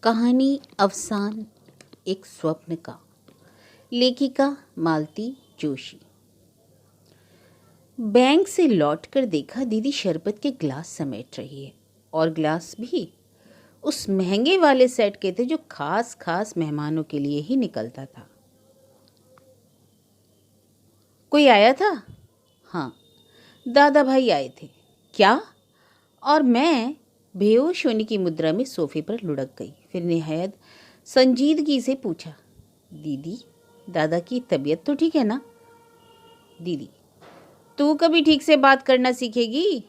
कहानी अवसान एक स्वप्न का। लेखिका मालती जोशी। बैंक से लौटकर देखा दीदी शरबत के ग्लास समेट रही है, और ग्लास भी उस महंगे वाले सेट के थे जो खास खास मेहमानों के लिए ही निकलता था। कोई आया था? हाँ, दादा भाई आए थे। क्या? और मैं बेहोश होने की मुद्रा में सोफे पर लुढ़क गई। फिर निहायत संजीदगी से पूछा, दीदी, दादा की तबीयत तो ठीक है ना? दीदी, तू कभी ठीक से बात करना सीखेगी?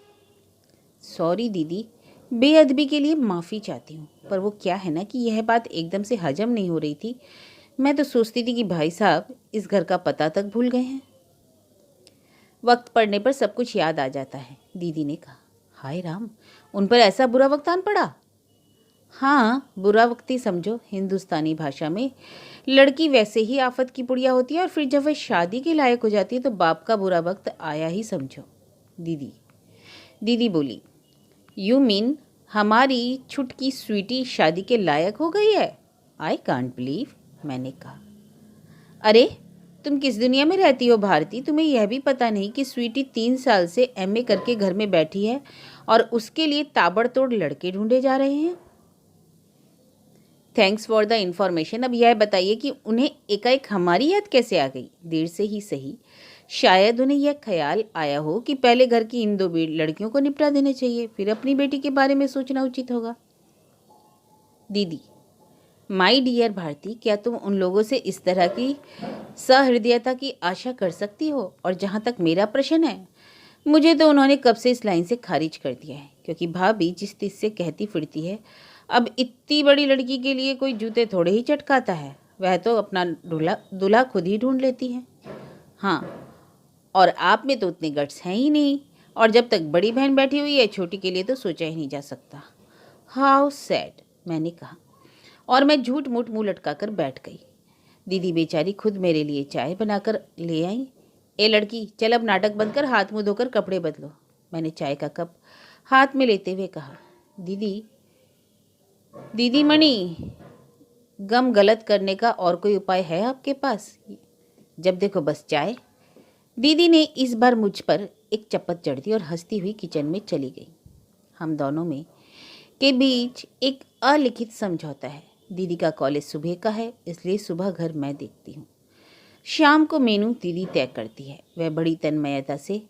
सॉरी दीदी, बेअदबी के लिए माफ़ी चाहती हूँ, पर वो क्या है ना कि यह बात एकदम से हजम नहीं हो रही थी। मैं तो सोचती थी कि भाई साहब इस घर का पता तक भूल गए हैं। वक्त पड़ने पर सब कुछ याद आ जाता है, दीदी ने कहा। हाय राम, उन पर ऐसा बुरा वक्त आन पड़ा? हाँ, बुरा वक्त ही समझो। हिंदुस्तानी भाषा में लड़की वैसे ही आफत की पुड़िया होती है, और फिर जब वह शादी के लायक हो जाती है तो बाप का बुरा वक्त आया ही समझो। दीदी बोली, यू मीन हमारी छुटकी स्वीटी शादी के लायक हो गई है? आई कांट बिलीव, मैंने कहा। अरे, तुम किस दुनिया में रहती हो भारती? तुम्हें यह भी पता नहीं कि स्वीटी 3 साल से एमए करके घर में बैठी है और उसके लिए ताबड़तोड़ लड़के ढूंढे जा रहे हैं। Thanks for the information. अब यह बताइए कि उन्हें एकाएक हमारी याद कैसे आ गई? देर से ही सही, शायद उन्हें यह ख्याल आया हो कि पहले घर की इन 2 लड़कियों को निपटा देने चाहिए, फिर अपनी बेटी के बारे में सोचना उचित होगा। दीदी, माई डियर भारती, क्या तुम उन लोगों से इस तरह की सहृदयता की आशा कर सकती हो? और जहाँ तक मेरा प्रश्न है, मुझे तो उन्होंने कब से इस लाइन से खारिज कर दिया है, क्योंकि भाभी जिस तीस से कहती फिरती है, अब इतनी बड़ी लड़की के लिए कोई जूते थोड़े ही चटकाता है। वह तो अपना दूल्हा खुद ही ढूंढ लेती है। हाँ, और आप में तो उतने गट्स हैं ही नहीं, और जब तक बड़ी बहन बैठी हुई है, छोटी के लिए तो सोचा ही नहीं जा सकता। हाउ सैड, मैंने कहा, और मैं झूठ मूठ मुँह लटका कर बैठ गई। दीदी बेचारी खुद मेरे लिए चाय बनाकर ले आई। ए लड़की, चल अब नाटक बंद कर, हाथ मुँह धोकर कपड़े बदलो। मैंने चाय का कप हाथ में लेते हुए कहा। दीदी मणि, गम गलत करने का और कोई उपाय है आपके पास? जब देखो बस चाय। दीदी ने इस बार मुझ पर एक चपत जड़ दी और हंसती हुई किचन में चली गई। हम दोनों में के बीच एक अलिखित समझौता है। दीदी का कॉलेज सुबह का है, इसलिए सुबह घर मैं देखती हूँ। शाम को मेनू दीदी तय करती है। वह बड़ी तन्मयता से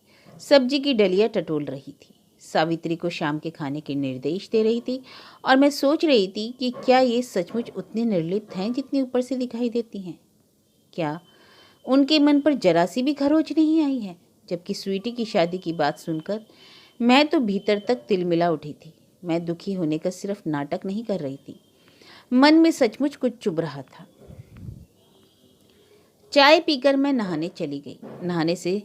सब्जी की डलिया टटोल रही थी, सावित्री को शाम के खाने के निर्देश दे रही थी, और मैं सोच रही थी कि क्या ये सचमुच उतनी निर्लिप्त हैं जितनी ऊपर से दिखाई देती हैं? क्या उनके मन पर जरा सी भी खरोच नहीं आई है? जबकि स्वीटी की शादी की बात सुनकर मैं तो भीतर तक तिलमिला उठी थी। मैं दुखी होने का सिर्फ नाटक नहीं कर रही थी, मन में सचमुच कुछ चुभ रहा था। चाय पीकर मैं नहाने चली गई। नहाने से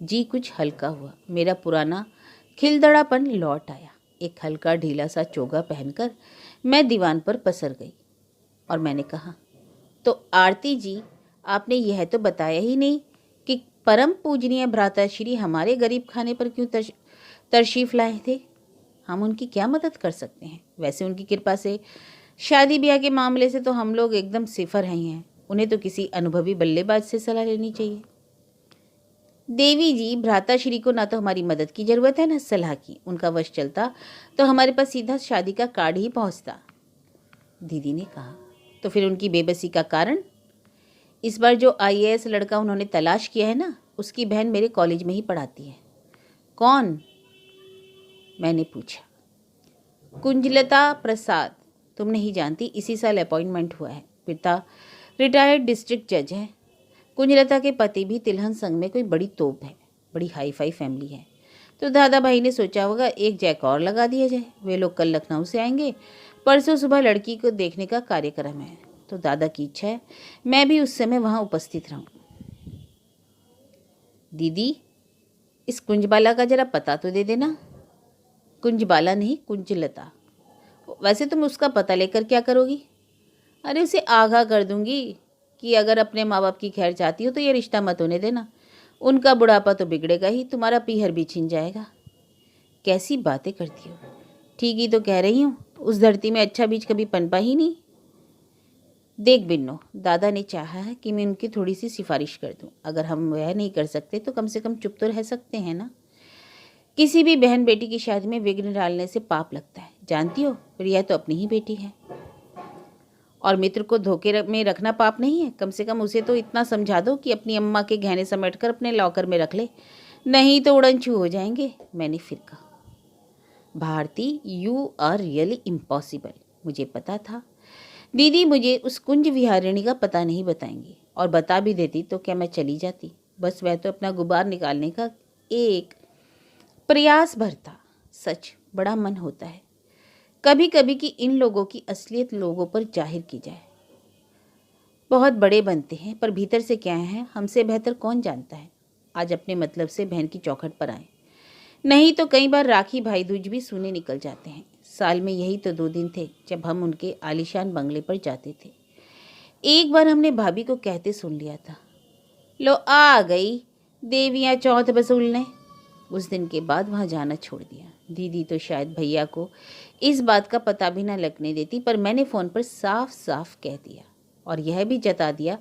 जी कुछ हल्का हुआ, मेरा पुराना खिलदड़ापन लौट आया। एक हल्का ढीला सा चोगा पहनकर मैं दीवान पर पसर गई, और मैंने कहा, तो आरती जी, आपने यह तो बताया ही नहीं कि परम पूजनीय भ्राताश्री हमारे गरीब खाने पर क्यों तशरीफ लाए थे? हम उनकी क्या मदद कर सकते हैं? वैसे उनकी कृपा से शादी ब्याह के मामले से तो हम लोग एकदम सिफर हैं। उन्हें तो किसी अनुभवी बल्लेबाज से सलाह लेनी चाहिए। देवी जी, भ्राताश्री को ना तो हमारी मदद की जरूरत है, ना सलाह की। उनका वश चलता तो हमारे पास सीधा शादी का कार्ड ही पहुंचता। दीदी ने कहा, तो फिर उनकी बेबसी का कारण? इस बार जो आईएएस लड़का उन्होंने तलाश किया है ना, उसकी बहन मेरे कॉलेज में ही पढ़ाती है। कौन? मैंने पूछा। कुंजलता प्रसाद। तुम नहीं जानती, इसी साल अपॉइंटमेंट हुआ है। पिता रिटायर्ड डिस्ट्रिक्ट जज हैं। कुंजलता के पति भी तिलहन संघ में कोई बड़ी तोप है, बड़ी हाई फाई फैमिली है। तो दादा भाई ने सोचा होगा एक जैक और लगा दिया जाए। वे लोग कल लखनऊ से आएंगे, परसों सुबह लड़की को देखने का कार्यक्रम है, तो दादा की इच्छा है मैं भी उस समय वहाँ उपस्थित रहूँ। दीदी, इस कुंजबाला का जरा पता तो दे देना। कुंजबाला नहीं, कुंजलता। वैसे तुम उसका पता लेकर क्या करोगी? अरे, उसे आगाह कर दूंगी कि अगर अपने माँ बाप की खैर चाहती हो तो ये रिश्ता मत होने देना। उनका बुढ़ापा तो बिगड़ेगा ही, तुम्हारा पीहर भी छिन जाएगा। कैसी बातें करती हो? ठीक ही तो कह रही हूँ, उस धरती में अच्छा बीज कभी पनपा ही नहीं। देख बिन्नो, दादा ने चाहा है कि मैं उनकी थोड़ी सी सिफारिश कर दूं। अगर हम वह नहीं कर सकते तो कम से कम चुप तो रह सकते हैं ना। किसी भी बहन बेटी की शादी में विघ्न डालने से पाप लगता है, जानती हो। प्रिया तो अपनी ही बेटी है, और मित्र को धोखे में रखना पाप नहीं है। कम से कम उसे तो इतना समझा दो कि अपनी अम्मा के गहने समेटकर अपने लॉकर में रख ले, नहीं तो उड़न छू हो जाएंगे। मैंने फिर कहा, Bharti, you are really impossible. मुझे पता था दीदी मुझे उस कुंज विहारिणी का पता नहीं बताएंगी, और बता भी देती तो क्या मैं चली जाती। बस वह तो अपना गुबार निकालने का एक प्रयास भर था। सच बड़ा मन होता है कभी कभी कि इन लोगों की असलियत लोगों पर जाहिर की जाए। बहुत बड़े बनते हैं पर भीतर से क्या है हमसे बेहतर कौन जानता है। आज अपने मतलब से बहन की चौखट पर आए, नहीं तो कई बार राखी भाई दूज भी सूने निकल जाते हैं। साल में यही तो 2 दिन थे जब हम उनके आलीशान बंगले पर जाते थे। एक बार हमने भाभी को कहते सुन लिया था, लो आ गई देवियाँ चौथ वसूलने। उस दिन के बाद वहाँ जाना छोड़ दिया। दीदी तो शायद भैया को इस बात का पता भी न लगने देती, पर मैंने फ़ोन पर साफ साफ कह दिया और यह भी जता दिया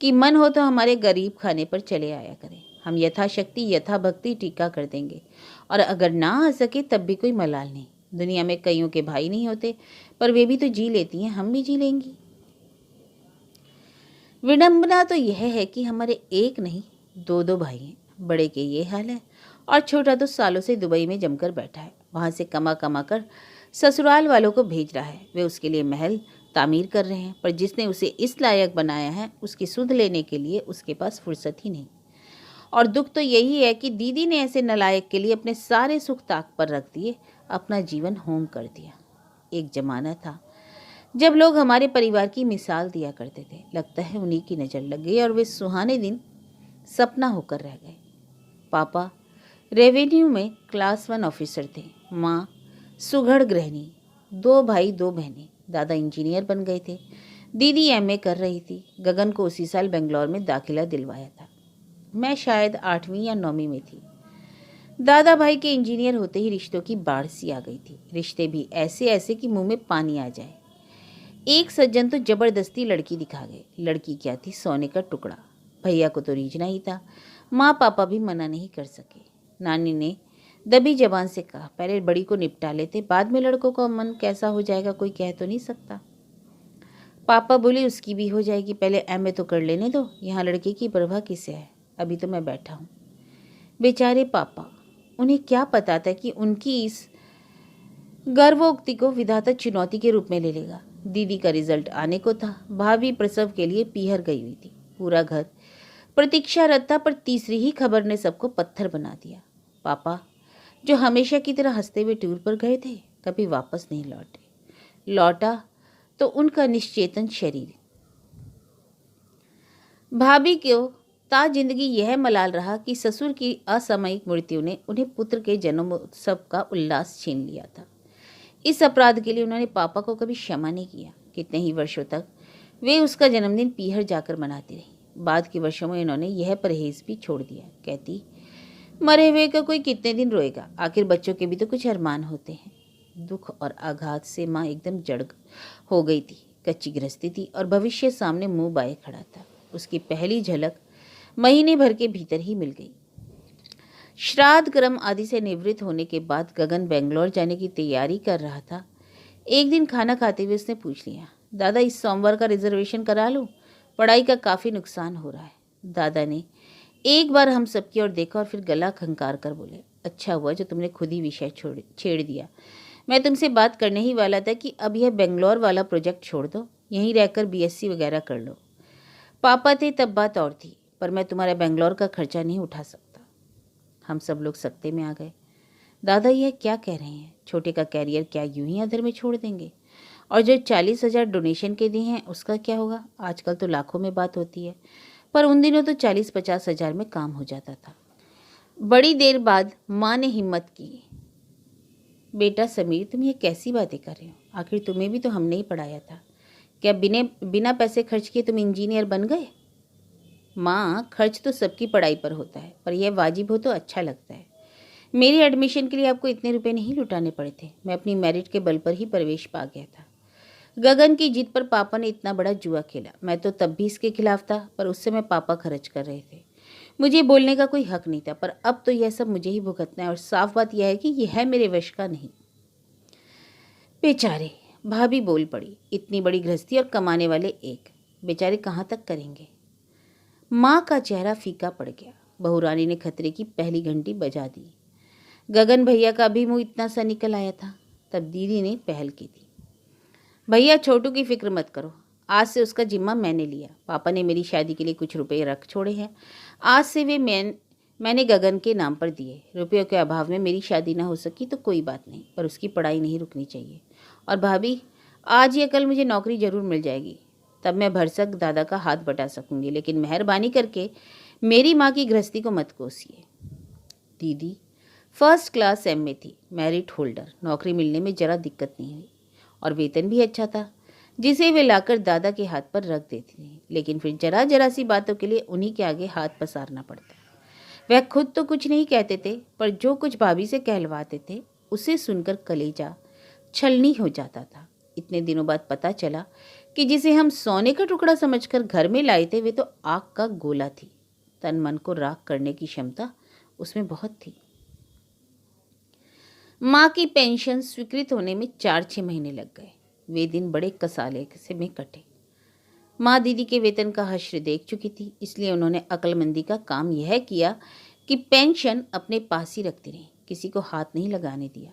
कि मन हो तो हमारे गरीब खाने पर चले आया करें। हम यथाशक्ति यथा भक्ति टीका कर देंगे, और अगर ना आ सके तब भी कोई मलाल नहीं। दुनिया में कईयों के भाई नहीं होते, पर वे भी तो जी लेती हैं, हम भी जी लेंगी। विडंबना तो यह है कि हमारे एक नहीं 2 भाई हैं। बड़े के ये हाल है, और छोटा तो सालों से दुबई में जमकर बैठा है। वहाँ से कमा कमा कर ससुराल वालों को भेज रहा है। वे उसके लिए महल तामीर कर रहे हैं, पर जिसने उसे इस लायक बनाया है उसकी सुध लेने के लिए उसके पास फुर्सत ही नहीं। और दुख तो यही है कि दीदी ने ऐसे नलायक के लिए अपने सारे सुख ताक पर रख दिए, अपना जीवन होम कर दिया। एक जमाना था जब लोग हमारे परिवार की मिसाल दिया करते थे। लगता है उन्हीं की नज़र लग गई और वे सुहाने दिन सपना होकर रह गए। पापा रेवेन्यू में क्लास 1 ऑफिसर थे, माँ सुघड़ गृहिणी, 2 भाई 2 बहनें। दादा इंजीनियर बन गए थे, दीदी एमए कर रही थी। गगन को उसी साल बेंगलोर में दाखिला दिलवाया था। मैं शायद 8वीं या 9वीं में थी। दादा भाई के इंजीनियर होते ही रिश्तों की बाढ़ सी आ गई थी। रिश्ते भी ऐसे ऐसे कि मुंह में पानी आ जाए। एक सज्जन तो जबरदस्ती लड़की दिखा गए। लड़की क्या थी, सोने का टुकड़ा। भैया को तो रीझना ही था, माँ पापा भी मना नहीं कर सके। नानी ने दबी जबान से कहा, पहले बड़ी को निपटा लेते, बाद में लड़कों का मन कैसा हो जाएगा कोई कह तो नहीं सकता। पापा बोले, उसकी भी हो जाएगी, पहले एमए तो कर लेने दो, यहाँ लड़के की परवाह किसे है, अभी तो मैं बैठा हूँ। बेचारे पापा, उन्हें क्या पता था कि उनकी इस गर्वोक्ति को विधाता चुनौती के रूप में ले लेगा। दीदी का रिजल्ट आने को था। भाभी प्रसव के लिए पीहर गई हुई थी। पूरा घर प्रतीक्षारत था, पर तीसरी ही खबर ने सबको पत्थर बना दिया। पापा जो हमेशा की तरह हंसते हुए टूर पर गए थे, कभी वापस नहीं लौटे। लौटा तो उनका निश्चेतन शरीर। भाभी को ता जिंदगी यह मलाल रहा कि ससुर की असामयिक मृत्यु ने उन्हें पुत्र के जन्मोत्सव का उल्लास छीन लिया था। इस अपराध के लिए उन्होंने पापा को कभी क्षमा नहीं किया। कितने ही वर्षों तक वे उसका जन्मदिन पीहर जाकर मनाती रही। बाद के वर्षों में इन्होंने यह परहेज भी छोड़ दिया। कहती, मरे हुए का कोई कितने दिन रोएगा, आखिर बच्चों के भी तो कुछ अरमान होते हैं। दुख और आघात से माँ एकदम जड़ हो गई थी। कच्ची गृहस्थी थी और भविष्य सामने मुंह बाए खड़ा था। उसकी पहली झलक महीने भर के भीतर ही मिल गई। श्राद्ध क्रम आदि से निवृत्त होने के बाद गगन बेंगलोर जाने की तैयारी कर रहा था। एक दिन खाना खाते हुए उसने पूछ लिया, दादा इस सोमवार का रिजर्वेशन करा लूं, पढ़ाई का काफ़ी नुकसान हो रहा है। दादा ने एक बार हम सबकी ओर देखा और फिर गला खंकार कर बोले, अच्छा हुआ जो तुमने खुद ही विषय छेड़ दिया। मैं तुमसे बात करने ही वाला था कि अब यह बेंगलोर वाला प्रोजेक्ट छोड़ दो, यहीं रहकर बीएससी वगैरह कर लो। पापा थे तब बात और थी, पर मैं तुम्हारे बेंगलोर का खर्चा नहीं उठा सकता। हम सब लोग सकते में आ गए। दादा यह क्या कह रहे हैं, छोटे का कैरियर क्या यूं ही अधर में छोड़ देंगे? और जो 40,000 डोनेशन के दिए हैं उसका क्या होगा? आजकल तो लाखों में बात होती है, पर उन दिनों तो 40-50 हज़ार में काम हो जाता था। बड़ी देर बाद माँ ने हिम्मत की, बेटा समीर तुम ये कैसी बातें कर रहे हो, आखिर तुम्हें भी तो हमने ही पढ़ाया था, क्या बिना पैसे खर्च किए तुम इंजीनियर बन गए? माँ खर्च तो सबकी पढ़ाई पर होता है, पर यह वाजिब हो तो अच्छा लगता है। मेरी एडमिशन के लिए आपको इतने रुपए नहीं लुटाने पड़े थे, मैं अपनी मेरिट के बल पर ही प्रवेश पा गया था। गगन की जिद पर पापा ने इतना बड़ा जुआ खेला। मैं तो तब भी इसके खिलाफ था, पर उस समय पापा खर्च कर रहे थे। मुझे बोलने का कोई हक नहीं था, पर अब तो यह सब मुझे ही भुगतना है और साफ बात यह है कि यह है मेरे वश का नहीं। बेचारे, भाभी बोल पड़ी। इतनी बड़ी गृहस्थी और कमाने वाले एक, बेचारे कहाँ तक करेंगे। माँ का चेहरा फीका पड़ गया। बहू रानी ने खतरे की पहली घंटी बजा दी। गगन भैया का भी मुंह इतना सा निकल आया था। तब दीदी ने पहल की थी। भैया, छोटू की फिक्र मत करो, आज से उसका जिम्मा मैंने लिया। पापा ने मेरी शादी के लिए कुछ रुपए रख छोड़े हैं। आज से वे मैंने गगन के नाम पर दिए। रुपयों के अभाव में मेरी शादी ना हो सकी तो कोई बात नहीं, पर उसकी पढ़ाई नहीं रुकनी चाहिए। और भाभी, आज या कल मुझे नौकरी जरूर मिल जाएगी, तब मैं भरसक दादा का हाथ बटा सकूंगी। लेकिन मेहरबानी करके मेरी माँ की गृहस्थी को मत कोसिए। दीदी फर्स्ट क्लास एमए थी, मेरिट होल्डर। नौकरी मिलने में जरा दिक्कत नहीं हुई और वेतन भी अच्छा था, जिसे वे लाकर दादा के हाथ पर रख देती थी। लेकिन फिर जरा जरा सी बातों के लिए उन्हीं के आगे हाथ पसारना पड़ता। वह खुद तो कुछ नहीं कहते थे, पर जो कुछ भाभी से कहलवाते थे उसे सुनकर कलेजा छलनी हो जाता था। इतने दिनों बाद पता चला कि जिसे हम सोने का टुकड़ा समझकर घर में लाए थे, वे तो आग का गोला थी। तन मन को राख करने की क्षमता उसमें बहुत थी। माँ की पेंशन स्वीकृत होने में 4-6 महीने लग गए। वे दिन बड़े कसाले से में कटे। माँ दीदी के वेतन का हश्र देख चुकी थी, इसलिए उन्होंने अक्लमंदी का काम यह किया कि पेंशन अपने पास ही रखती रही, किसी को हाथ नहीं लगाने दिया।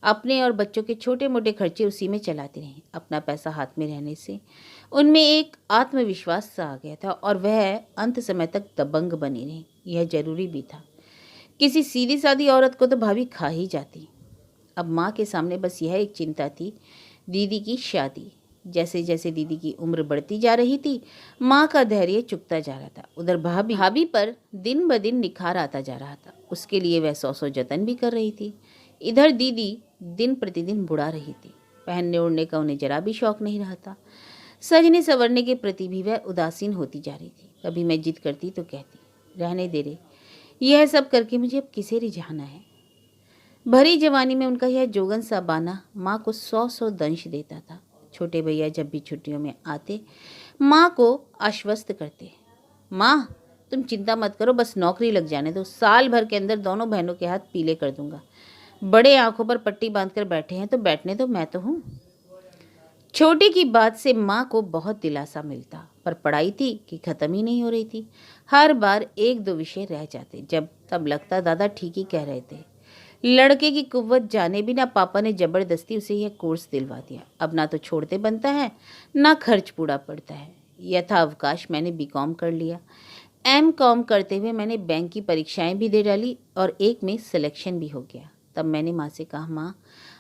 अपने और बच्चों के छोटे मोटे खर्चे उसी में चलाती रहीं। अपना पैसा हाथ में रहने से उनमें एक आत्मविश्वास सा आ गया था और वह अंत समय तक दबंग बनी रही। यह जरूरी भी था। किसी सीधी सादी औरत को तो भाभी खा ही जाती। अब माँ के सामने बस यह एक चिंता थी, दीदी की शादी। जैसे जैसे दीदी की उम्र बढ़ती जा रही थी, माँ का धैर्य चुकता जा रहा था। उधर भाभी पर दिन ब दिन निखार आता जा रहा था। उसके लिए वह 100 जतन भी कर रही थी। इधर दीदी दिन प्रतिदिन बुढ़ा रही थी। पहनने ओढ़ने का उन्हें जरा भी शौक नहीं रहा था। सजने संवरने के प्रति भी वह उदासीन होती जा रही थी। कभी मैं जिद करती तो कहती, रहने दे रे, यह सब करके मुझे अब किसे रिझाना है। भरी जवानी में उनका यह जोगन सा बाना माँ को 100 दंश देता था। छोटे भैया जब भी छुट्टियों में आते, माँ को आश्वस्त करते, माँ तुम चिंता मत करो, बस नौकरी लग जाने दो, साल भर के अंदर दोनों बहनों के हाथ पीले कर दूंगा। बड़े आंखों पर पट्टी बांधकर बैठे हैं तो बैठने दो, मैं तो हूँ। छोटी की बात से माँ को बहुत दिलासा मिलता, पर पढ़ाई थी कि खत्म ही नहीं हो रही थी। हर बार 1-2 विषय रह जाते। जब तब लगता दादा ठीक ही कह रहे थे। लड़के की कुव्वत जाने बिना पापा ने जबरदस्ती उसे यह कोर्स दिलवा दिया। अब ना तो छोड़ते बनता है, ना खर्च पूरा पड़ता है। यथा अवकाश मैंने बीकॉम कर लिया। एमकॉम करते हुए मैंने बैंक की परीक्षाएं भी दे डाली और एक में सिलेक्शन भी हो गया। तब मैंने माँ से कहा, माँ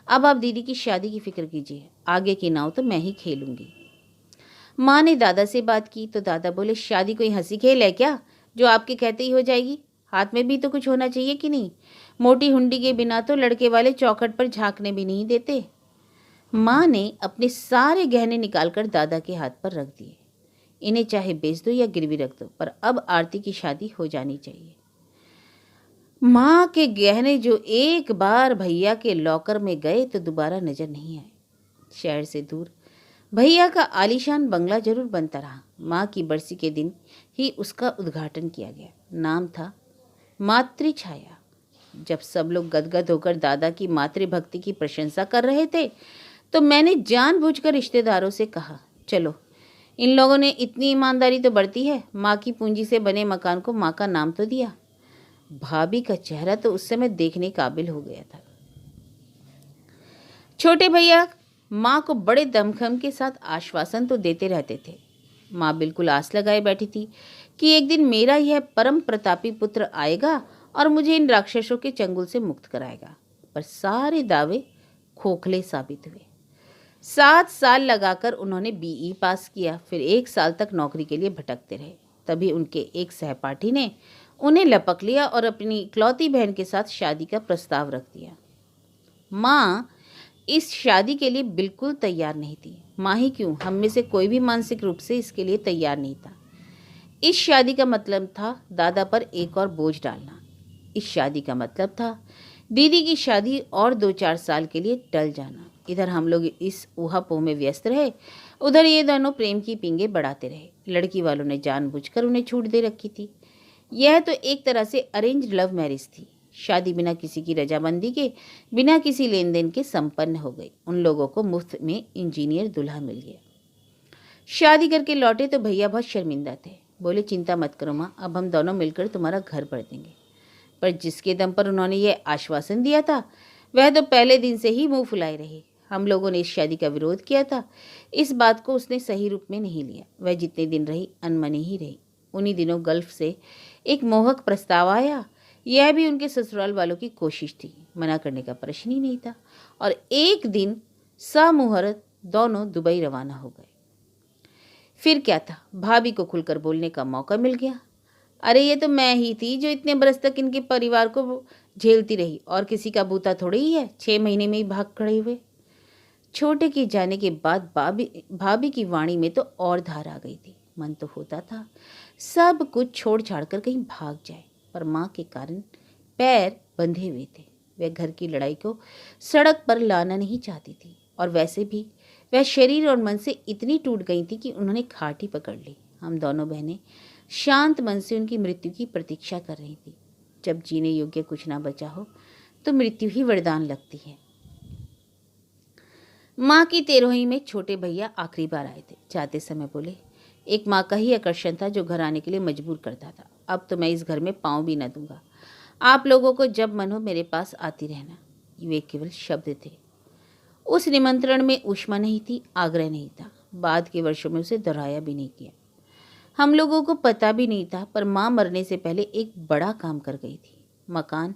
अब आप दीदी की शादी की फिक्र कीजिए, आगे की नाव तो मैं ही खेलूंगी। माँ ने दादा से बात की तो दादा बोले, शादी कोई हंसी खेल है क्या जो आपके कहते ही हो जाएगी? हाथ में भी तो कुछ होना चाहिए कि नहीं? मोटी हुंडी के बिना तो लड़के वाले चौखट पर झांकने भी नहीं देते। माँ ने अपने सारे गहने निकालकर दादा के हाथ पर रख दिए। इन्हें चाहे बेच दो या गिरवी रख दो, पर अब आरती की शादी हो जानी चाहिए। माँ के गहने जो एक बार भैया के लॉकर में गए तो दोबारा नजर नहीं आए। शहर से दूर भैया का आलीशान बंगला जरूर बनता रहा। माँ की बरसी के दिन ही उसका उद्घाटन किया गया। नाम था मातृछाया। जब सब लोग गदगद होकर दादा की मातृभक्ति की प्रशंसा कर रहे थे तो मैंने जानबूझकर रिश्तेदारों से कहा, चलो, इन लोगों ने इतनी ईमानदारी तो बरती है, माँ की पूंजी से बने मकान को माँ का नाम तो दिया। भाभी का चेहरा तो उस समय देखने काबिल हो गया था। छोटे भैया माँ को बड़े दमखम के साथ आश्वासन तो देते रहते थे। माँ बिल्कुल आस लगाए बैठी थी कि एक दिन मेरा यह परम प्रतापी पुत्र आएगा और मुझे इन राक्षसों के चंगुल से मुक्त कराएगा। पर सारे दावे खोखले साबित हुए। 7 साल लगाकर उन्होंने बीई पास किया, फिर 1 साल तक नौकरी के लिए भटकते रहे। तभी उनके एक सहपाठी ने उन्हें लपक लिया और अपनी इकलौती बहन के साथ शादी का प्रस्ताव रख दिया। माँ इस शादी के लिए बिल्कुल तैयार नहीं थी। माँ ही क्यों, हम में से कोई भी मानसिक रूप से इसके लिए तैयार नहीं था। इस शादी का मतलब था दादा पर एक और बोझ डालना। इस शादी का मतलब था दीदी की शादी और 2-4 साल के लिए टल जाना। इधर हम लोग इस ऊहापोह में व्यस्त रहे, उधर ये दोनों प्रेम की पींगे बढ़ाते रहे। लड़की वालों ने जानबूझकर उन्हें छूट दे रखी थी। यह तो एक तरह से अरेंज लव मैरिज थी। शादी बिना किसी की रजामंदी के, बिना किसी लेन देन के संपन्न हो गई। उन लोगों को मुफ्त में इंजीनियर दूल्हा मिल गया। शादी करके लौटे तो भैया बहुत शर्मिंदा थे। बोले, चिंता मत करो माँ, अब हम दोनों मिलकर तुम्हारा घर भर देंगे। पर जिसके दम पर उन्होंने ये आश्वासन दिया था, वह तो पहले दिन से ही मुंह फुलाए रही। हम लोगों ने इस शादी का विरोध किया था। इस बात को उसने सही रूप में नहीं लिया। वह जितने दिन रही अनमनी ही रही। उन्हीं दिनों गल्फ से एक मोहक प्रस्ताव आया। यह भी उनके ससुराल वालों की कोशिश थी, मना करने का प्रश्न ही नहीं था। और एक दिन सामुहूर्त दोनों दुबई रवाना हो गए। फिर क्या था, भाभी को खुलकर बोलने का मौका मिल गया। अरे ये तो मैं ही थी जो इतने बरस तक इनके परिवार को झेलती रही, और किसी का बूता थोड़ी ही है 6 महीने में ही भाग खड़े हुए। छोटे के जाने के बाद भाभी की वाणी में तो और धार आ गई थी। मन तो होता था सब कुछ छोड़ छाड़ कर कहीं भाग जाए, पर माँ के कारण पैर बंधे हुए थे। वह घर की लड़ाई को सड़क पर लाना नहीं चाहती थी, और वैसे भी वह शरीर और मन से इतनी टूट गई थी कि उन्होंने खाट ही पकड़ ली। हम दोनों बहनें शांत मन से उनकी मृत्यु की प्रतीक्षा कर रही थी। जब जीने योग्य कुछ ना बचा हो तो मृत्यु ही वरदान लगती है। माँ की 13वीं में छोटे भैया आखिरी बार आए थे। जाते समय बोले, एक माँ का ही आकर्षण था जो घर आने के लिए मजबूर करता था। अब तो मैं इस घर में पाँव भी न दूंगा। आप लोगों को जब मन हो मेरे पास आती रहना। वे केवल शब्द थे। उस निमंत्रण में ऊष्मा नहीं थी, आग्रह नहीं था। बाद के वर्षों में उसे दोहराया भी नहीं किया। हम लोगों को पता भी नहीं था, पर माँ मरने से पहले एक बड़ा काम कर गई थी। मकान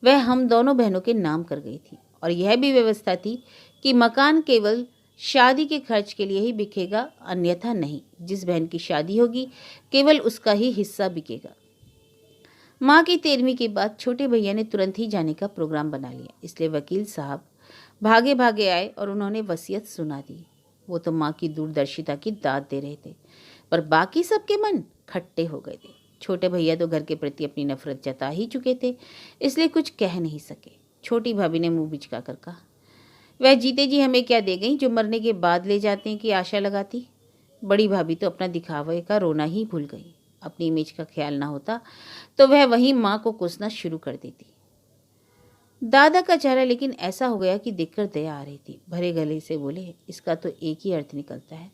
वह हम दोनों बहनों के नाम कर गई थी, और यह भी व्यवस्था थी कि मकान केवल शादी के खर्च के लिए ही बिकेगा, अन्यथा नहीं। जिस बहन की शादी होगी केवल उसका ही हिस्सा बिकेगा। माँ की 13वीं के बाद छोटे भैया ने तुरंत ही जाने का प्रोग्राम बना लिया। इसलिए वकील साहब भागे भागे आए और उन्होंने वसीयत सुना दी। वो तो माँ की दूरदर्शिता की दाद दे रहे थे, पर बाकी सबके मन खट्टे हो गए थे। छोटे भैया तो घर के प्रति अपनी नफरत जता ही चुके थे, इसलिए कुछ कह नहीं सके। छोटी भाभी ने मुंह बिचका कर कहा, वह जीते जी हमें क्या दे गई जो मरने के बाद ले जाते हैं कि आशा लगाती। बड़ी भाभी तो अपना दिखावे का रोना ही भूल गई। अपनी इमेज का ख्याल ना होता तो वह वहीं माँ को कोसना शुरू कर देती। दादा का चेहरा लेकिन ऐसा हो गया कि देखकर दया आ रही थी। भरे गले से बोले, इसका तो एक ही अर्थ निकलता है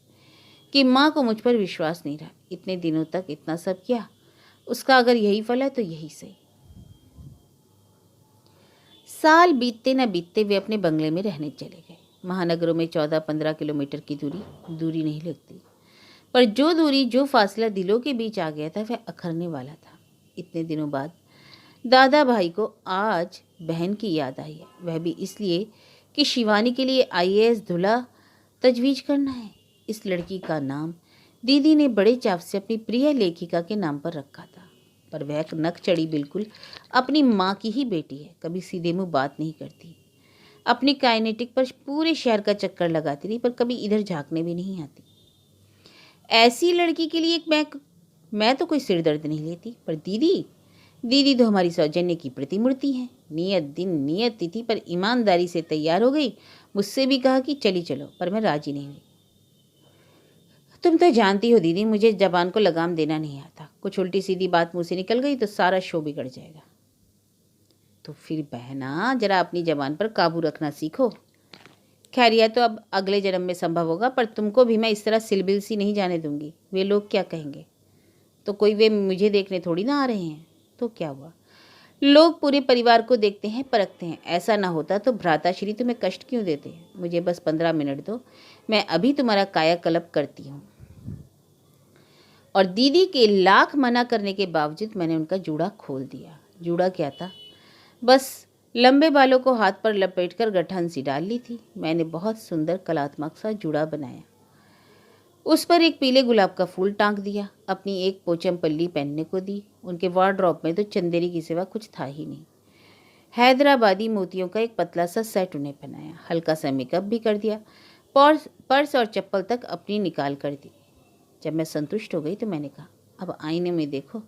कि माँ को मुझ पर विश्वास नहीं रहा। इतने दिनों तक इतना सब किया, उसका अगर यही फल है तो यही सही। साल बीतते न बीतते वे अपने बंगले में रहने चले गए। महानगरों में 14-15 किलोमीटर की दूरी नहीं लगती, पर जो दूरी, जो फासला दिलों के बीच आ गया था वह अखरने वाला था। इतने दिनों बाद दादा भाई को आज बहन की याद आई है, वह भी इसलिए कि शिवानी के लिए IAS दूल्हा तजवीज करना है। इस लड़की का नाम दीदी ने बड़े चाव से अपनी प्रिय लेखिका के नाम पर रखा था, पर वह नक चढ़ी बिल्कुल अपनी माँ की ही बेटी है। कभी सीधे मुंह बात नहीं करती, अपनी काइनेटिक पर पूरे शहर का चक्कर लगाती रही, पर कभी इधर झांकने भी नहीं आती। ऐसी लड़की के लिए मैं तो कोई सिरदर्द नहीं लेती, पर दीदी तो हमारी सौजन्य की प्रतिमूर्ति है। नियत दिन नियत तिथि पर ईमानदारी से तैयार हो गई। मुझसे भी कहा कि चली चलो, पर मैं राजी नहीं हुई। तुम तो जानती हो दीदी, मुझे जबान को लगाम देना नहीं आता। कुछ उल्टी सीधी बात मुंह से निकल गई तो सारा शो बिगड़ जाएगा। तो फिर बहना, जरा अपनी जबान पर काबू रखना सीखो। खैर, यह तो अब अगले जन्म में संभव होगा, पर तुमको भी मैं इस तरह सिलबिल सी नहीं जाने दूंगी। वे लोग क्या कहेंगे? तो कोई वे मुझे देखने थोड़ी ना आ रहे हैं। तो क्या हुआ, लोग पूरे परिवार को देखते हैं, परखते हैं। ऐसा ना होता तो भ्राताश्री तुम्हें कष्ट क्यों देते हैं? मुझे बस 15 मिनट दो, मैं अभी तुम्हारा कायाकल्प करती हूँ। और दीदी के लाख मना करने के बावजूद मैंने उनका जूड़ा खोल दिया। जूड़ा क्या था, बस लंबे बालों को हाथ पर लपेटकर गठन सी डाल ली थी। मैंने बहुत सुंदर कलात्मक सा जूड़ा बनाया, उस पर एक पीले गुलाब का फूल टांग दिया, अपनी एक पोचम पल्ली पहनने को दी। उनके वार्डरोब में तो चंदेरी की सिवा कुछ था ही नहीं। हैदराबादी मोतियों का एक पतला सा सेट उन्हें पहनाया, हल्का सा मेकअप भी कर दिया, पर्स और चप्पल तक अपनी निकाल कर दी। जब मैं संतुष्ट हो गई तो मैंने कहा, अब आईने में देखो,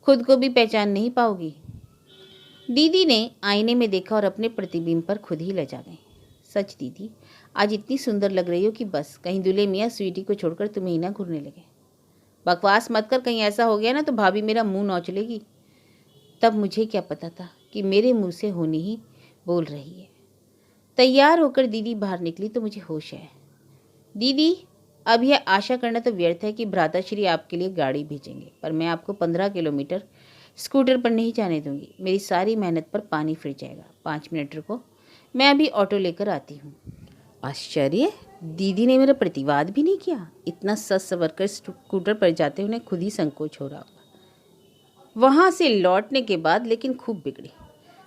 खुद को भी पहचान नहीं पाओगी। दीदी ने आईने में देखा और अपने प्रतिबिंब पर खुद ही लजा गई। सच दीदी, आज इतनी सुंदर लग रही हो कि बस कहीं दूल्हे मियाँ स्वीटी को छोड़कर तुम्हें ही ना घूरने लगे। बकवास मत कर, कहीं ऐसा हो गया ना तो भाभी मेरा मुंह नौचलेगी। तब मुझे क्या पता था कि मेरे मुंह से होनी ही बोल रही है। तैयार होकर दीदी बाहर निकली तो मुझे होश आया। दीदी, अब यह आशा करना तो व्यर्थ है कि भ्राताश्री आपके लिए गाड़ी भेजेंगे, पर मैं आपको 15 किलोमीटर स्कूटर पर नहीं जाने दूंगी। मेरी सारी मेहनत पर पानी फिर जाएगा। 5 मिनट रुको, मैं अभी ऑटो लेकर आती हूँ। आश्चर्य, दीदी ने मेरा प्रतिवाद भी नहीं किया। इतना सज सवर कर स्कूटर पर जाते उन्हें खुद ही संकोच हो रहा होगा। वहाँ से लौटने के बाद लेकिन खूब बिगड़ी।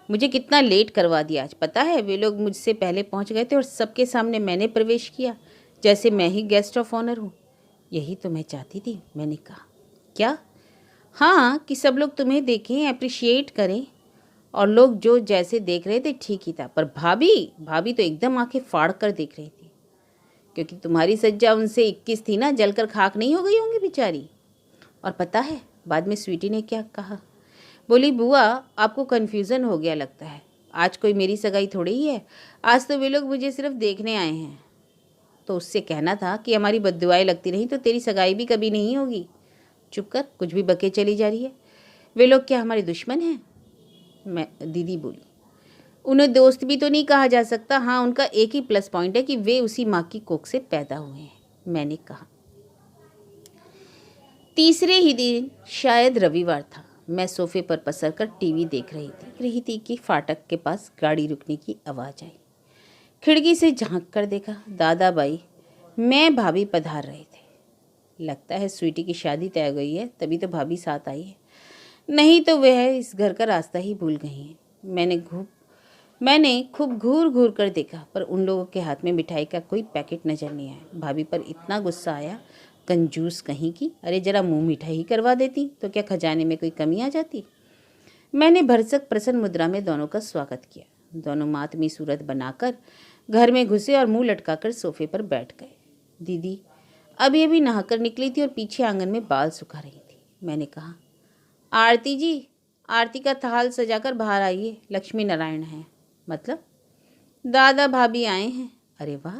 मुझे कितना लेट करवा दिया आज, पता है? वे लोग मुझसे पहले पहुँच गए थे और सबके सामने मैंने प्रवेश किया, जैसे मैं ही गेस्ट ऑफ ऑनर हूँ। यही तो मैं चाहती थी, मैंने कहा। क्या? हाँ, कि सब लोग तुम्हें देखें, अप्रिशिएट करें। और लोग जो जैसे देख रहे थे ठीक ही था, पर भाभी तो एकदम आंखें फाड़ कर देख रही थी, क्योंकि तुम्हारी सज्जा उनसे 21 थी ना, जलकर खाक नहीं हो गई होंगी बेचारी। और पता है बाद में स्वीटी ने क्या कहा? बोली, बुआ आपको कन्फ्यूज़न हो गया लगता है। आज कोई मेरी सगाई थोड़ी ही है, आज तो वे लोग मुझे सिर्फ देखने आए हैं। तो उससे कहना था कि हमारी बद्दुआएं लगती रहीं तो तेरी सगाई भी कभी नहीं होगी। चुप कर, कुछ भी बके चली जा रही है। वे लोग क्या हमारे दुश्मन हैं? मैं दीदी बोली, उन्हें दोस्त भी तो नहीं कहा जा सकता। हाँ, उनका एक ही प्लस पॉइंट है कि वे उसी माँ की कोख से पैदा हुए हैं, मैंने कहा। तीसरे ही दिन, शायद रविवार था, मैं सोफे पर पसर कर टीवी देख रही थी कि फाटक के पास गाड़ी रुकने की आवाज़ आई। खिड़की से झांक कर देखा, दादाबाई मैं भाभी पधार रहे थे। लगता है स्वीटी की शादी तय हो गई है, तभी तो भाभी साथ आई है, नहीं तो वह इस घर का रास्ता ही भूल गई हैं। मैंने खूब घूर घूर कर देखा, पर उन लोगों के हाथ में मिठाई का कोई पैकेट नजर नहीं आया। भाभी पर इतना गुस्सा आया, कंजूस कहीं की। अरे जरा मुंह मिठाई ही करवा देती तो क्या खजाने में कोई कमी आ जाती। मैंने भरसक प्रसन्न मुद्रा में दोनों का स्वागत किया। दोनों मातमी सूरत बनाकर घर में घुसे और मुंह लटकाकर सोफे पर बैठ गए। दीदी अभी अभी नहाकर निकली थी और पीछे आंगन में बाल सुखा रही थी। मैंने कहा, आरती जी, आरती का थाल सजाकर बाहर आइए, लक्ष्मी नारायण है। मतलब? दादा भाभी आए हैं। अरे वाह!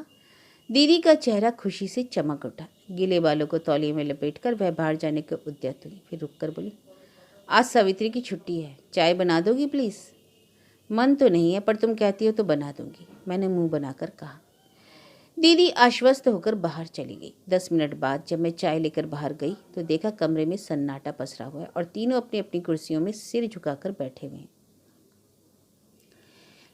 दीदी का चेहरा खुशी से चमक उठा। गीले बालों को तौलिए में लपेटकर वह बाहर जाने को उद्यत हुई, फिर रुककर बोली, आज सावित्री की छुट्टी है, चाय बना दोगी प्लीज़? मन तो नहीं है, पर तुम कहती हो तो बना दूंगी, मैंने मुंह बनाकर कहा। दीदी आश्वस्त होकर बाहर चली गई। 10 मिनट बाद जब मैं चाय लेकर बाहर गई तो देखा कमरे में सन्नाटा पसरा हुआ है और तीनों अपनी अपनी कुर्सियों में सिर झुकाकर बैठे हुए हैं।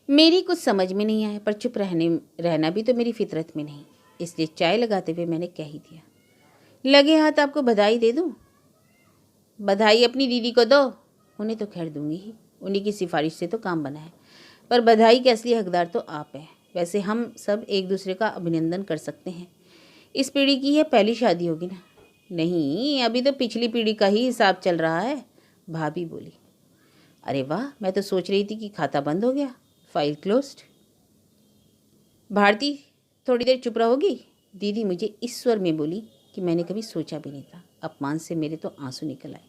मेरी कुछ समझ में नहीं आया, पर चुप रहना भी तो मेरी फितरत में नहीं, इसलिए चाय लगाते हुए मैंने कह ही दिया, लगे हाथ आपको बधाई दे दूं? बधाई अपनी दीदी को दो, उन्हें तो खैर दूंगी ही, उन्हीं की सिफारिश से तो काम बना है, पर बधाई के असली हकदार तो आप हैं। वैसे हम सब एक दूसरे का अभिनंदन कर सकते हैं। इस पीढ़ी की यह पहली शादी होगी ना? नहीं, अभी तो पिछली पीढ़ी का ही हिसाब चल रहा है, भाभी बोली। अरे वाह, मैं तो सोच रही थी कि खाता बंद हो गया, फाइल क्लोज्ड। भारती थोड़ी देर चुप रहोगी? दीदी मुझे इस स्वर में बोली कि मैंने कभी सोचा भी नहीं था। अपमान से मेरे तो आंसू निकल आए।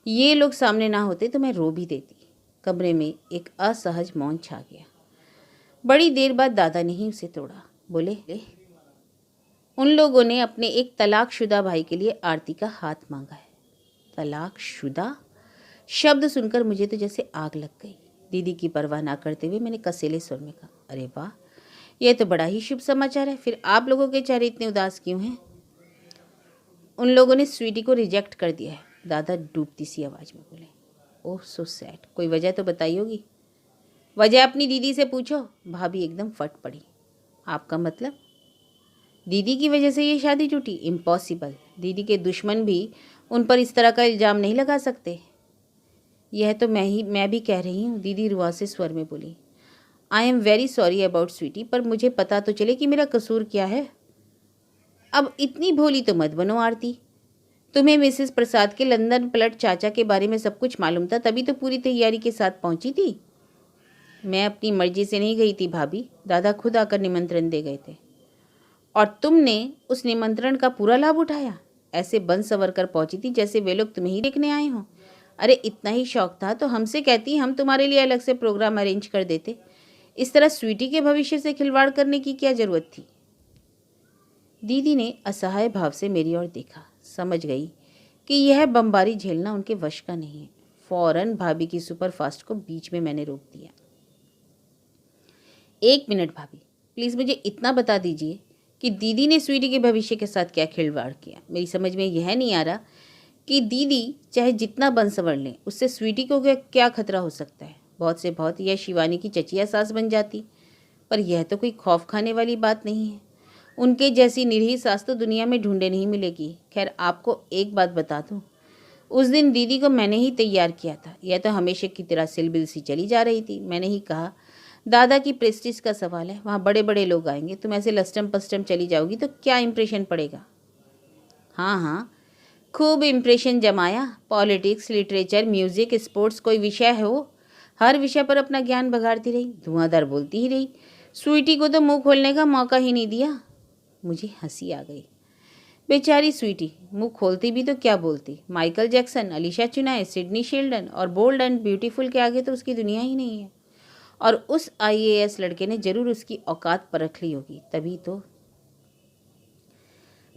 ये लोग सामने ना होते तो मैं रो भी देती। कमरे में एक असहज मौन छा गया। बड़ी देर बाद दादा ने ही उसे तोड़ा। बोले, उन लोगों ने अपने एक तलाकशुदा भाई के लिए आरती का हाथ मांगा है। तलाकशुदा? शब्द सुनकर मुझे तो जैसे आग लग गई। दीदी की परवाह ना करते हुए मैंने कसेले स्वर में कहा, अरे वाह, यह तो बड़ा ही शुभ समाचार है। फिर आप लोगों के चेहरे इतने उदास क्यों हैं? उन लोगों ने स्वीटी को रिजेक्ट कर दिया है, दादा डूबती सी आवाज़ में बोले। ओह सो सैड, कोई वजह तो बताई होगी। वजह अपनी दीदी से पूछो, भाभी एकदम फट पड़ी। आपका मतलब? दीदी की वजह से ये शादी टूटी? इम्पॉसिबल। दीदी के दुश्मन भी उन पर इस तरह का इल्ज़ाम नहीं लगा सकते। यह तो मैं भी कह रही हूँ, दीदी रुआसे स्वर में बोली। I am very sorry about Sweety, पर मुझे पता तो चले कि मेरा कसूर क्या है। अब इतनी भोली तो मत बनो आरती। तुम्हें मिसेस प्रसाद के लंदन पलट चाचा के बारे में सब कुछ मालूम था, तभी तो पूरी तैयारी के साथ पहुंची थी। मैं अपनी मर्जी से नहीं गई थी भाभी, दादा खुद आकर निमंत्रण दे गए थे और तुमने उस निमंत्रण का पूरा लाभ उठाया। ऐसे बन सवर कर पहुंची थी जैसे वे लोग तुम्हें ही देखने आए हों। अरे इतना ही शौक था तो हमसे कहती, हम तुम्हारे लिए अलग से प्रोग्राम अरेंज कर देते। इस तरह स्वीटी के भविष्य से खिलवाड़ करने की क्या जरूरत थी? दीदी ने असहाय भाव से मेरी ओर देखा। समझ गई कि यह बमबारी झेलना उनके वश का नहीं है। फौरन भाभी की सुपरफास्ट को बीच में मैंने रोक दिया। 1 मिनट भाभी, प्लीज़ मुझे इतना बता दीजिए कि दीदी ने स्वीटी के भविष्य के साथ क्या खिलवाड़ किया। मेरी समझ में यह नहीं आ रहा कि दीदी चाहे जितना बन संवर लें, उससे स्वीटी को क्या खतरा हो सकता है। बहुत से बहुत यह शिवानी की चचिया सास बन जाती, पर यह तो कोई खौफ खाने वाली बात नहीं है। उनके जैसी निरीह सास तो दुनिया में ढूंढे नहीं मिलेगी। खैर, आपको एक बात बता दूं, उस दिन दीदी को मैंने ही तैयार किया था। यह तो हमेशा की तरह सिलबिल सी चली जा रही थी। मैंने ही कहा, दादा की प्रेस्टीज का सवाल है, वहाँ बड़े बड़े लोग आएंगे, तुम ऐसे लस्टम पस्टम चली जाओगी तो क्या इंप्रेशन पड़ेगा। हाँ हाँ, खूब इम्प्रेशन जमाया। पॉलिटिक्स, लिटरेचर, म्यूजिक, स्पोर्ट्स, कोई विषय हो, हर विषय पर अपना ज्ञान बघाड़ती रही, धुआंधार बोलती ही रही। स्वीटी को तो मुंह खोलने का मौका ही नहीं दिया। मुझे हंसी आ गई। बेचारी स्वीटी, मुंह खोलती भी तो क्या बोलती। Michael Jackson, Alisha Chinai, Sidney Sheldon और बोल्ड एंड ब्यूटीफुल के आगे तो उसकी दुनिया ही नहीं है। और उस IAS लड़के ने जरूर उसकी औकात परख ली होगी, तभी तो।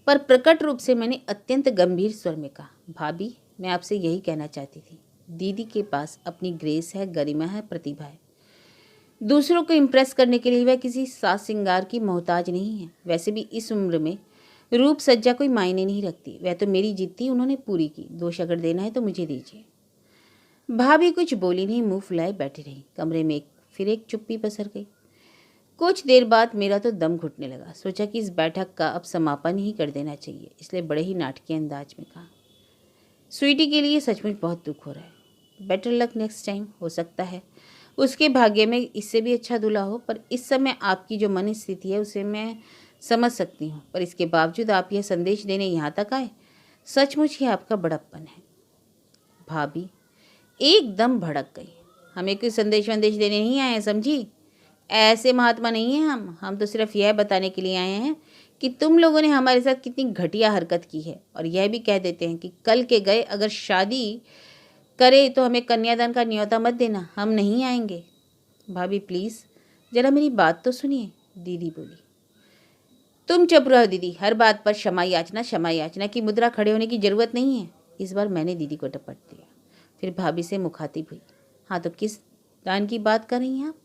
पर प्रकट रूप से मैंने अत्यंत गंभीर स्वर में कहा, भाभी, मैं आपसे यही कहना चाहती थी। दीदी के पास अपनी ग्रेस है, गरिमा है, प्रतिभा है। दूसरों को इम्प्रेस करने के लिए वह किसी साज सिंगार की मोहताज नहीं है। वैसे भी इस उम्र में रूप सज्जा कोई मायने नहीं रखती। वह तो मेरी जिद थी, उन्होंने पूरी की। दोष अगर देना है तो मुझे दीजिए। भाभी कुछ बोली नहीं, मुंह फुलाए बैठी रही। कमरे में फिर एक चुप्पी पसर गई। कुछ देर बाद मेरा तो दम घुटने लगा। सोचा कि इस बैठक का अब समापन ही कर देना चाहिए, इसलिए बड़े ही नाटकीय अंदाज में कहा, स्वीटी के लिए सचमुच बहुत दुख हो रहा है। Better luck next time. हो सकता है उसके भाग्य में इससे भी अच्छा दूल्हा हो, पर इस समय आपकी जो मन स्थिति है उसे मैं समझ सकती हूँ। पर इसके बावजूद आप यह संदेश देने यहाँ तक आए, सचमुच ही आपका बड़प्पन है। भाभी एकदम भड़क गई। हमें कोई संदेश वंदेश देने नहीं आए हैं, समझी। ऐसे महात्मा नहीं हैं हम तो सिर्फ यह बताने के लिए आए हैं कि तुम लोगों ने हमारे साथ कितनी घटिया हरकत की है। और यह भी कह देते हैं कि कल के गए अगर शादी करे तो हमें कन्यादान का न्योता मत देना, हम नहीं आएंगे। भाभी प्लीज़ ज़रा मेरी बात तो सुनिए, दीदी बोली। तुम चुप रहो दीदी, हर बात पर क्षमा याचना की मुद्रा खड़े होने की ज़रूरत नहीं है। इस बार मैंने दीदी को टपट दिया। फिर भाभी से मुखातिब हुई, हाँ तो किस दान की बात कर रही हैं आप?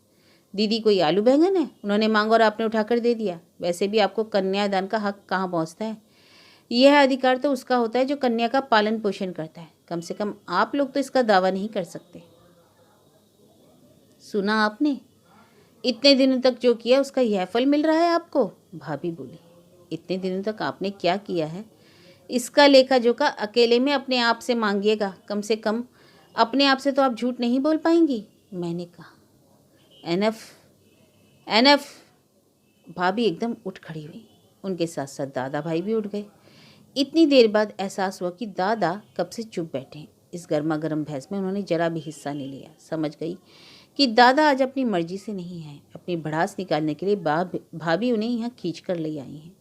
दीदी कोई आलू बैंगन है, उन्होंने मांगा और आपने उठाकर दे दिया। वैसे भी आपको कन्यादान का हक कहाँ पहुँचता है। यह अधिकार तो उसका होता है जो कन्या का पालन पोषण करता है। कम से कम आप लोग तो इसका दावा नहीं कर सकते। सुना आपने, इतने दिनों तक जो किया उसका यह फल मिल रहा है आपको। भाभी बोली, इतने दिनों तक आपने क्या किया है इसका लेखा जोखा अकेले में अपने आप से मांगिएगा। कम से कम अपने आप से तो आप झूठ नहीं बोल पाएंगी। मैंने कहा, एनफ एनफ। भाभी एकदम उठ खड़ी हुई। उनके साथ साथ दादा भाई भी उठ गए। इतनी देर बाद एहसास हुआ कि दादा कब से चुप बैठे हैं। इस गर्मा गर्म बहस में उन्होंने जरा भी हिस्सा नहीं लिया। समझ गई कि दादा आज अपनी मर्जी से नहीं हैं। अपनी भड़ास निकालने के लिए भाभी उन्हें यहाँ खींच कर ले आई हैं।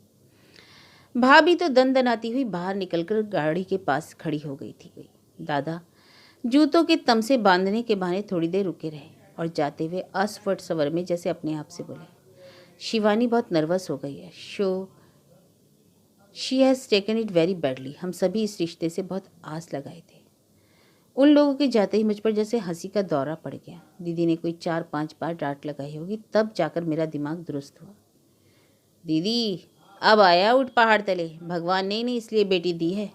भाभी तो दनदनाती हुई बाहर निकलकर गाड़ी के पास खड़ी हो गई थी। दादा जूतों के तमसे बांधने के बहाने थोड़ी देर रुके रहे और जाते हुए अस्फुट स्वर में जैसे अपने आप से बोले, शिवानी बहुत नर्वस हो गई है। She has taken it very badly. हम सभी इस रिश्ते से बहुत आस लगाए थे। उन लोगों के जाते ही मुझ पर जैसे हंसी का दौरा पड़ गया। दीदी ने कोई 4-5 बार डांट लगाई होगी, तब जाकर मेरा दिमाग दुरुस्त हुआ। दीदी अब आया उठ पहाड़ तले। भगवान ने इन्हें इसलिए बेटी दी है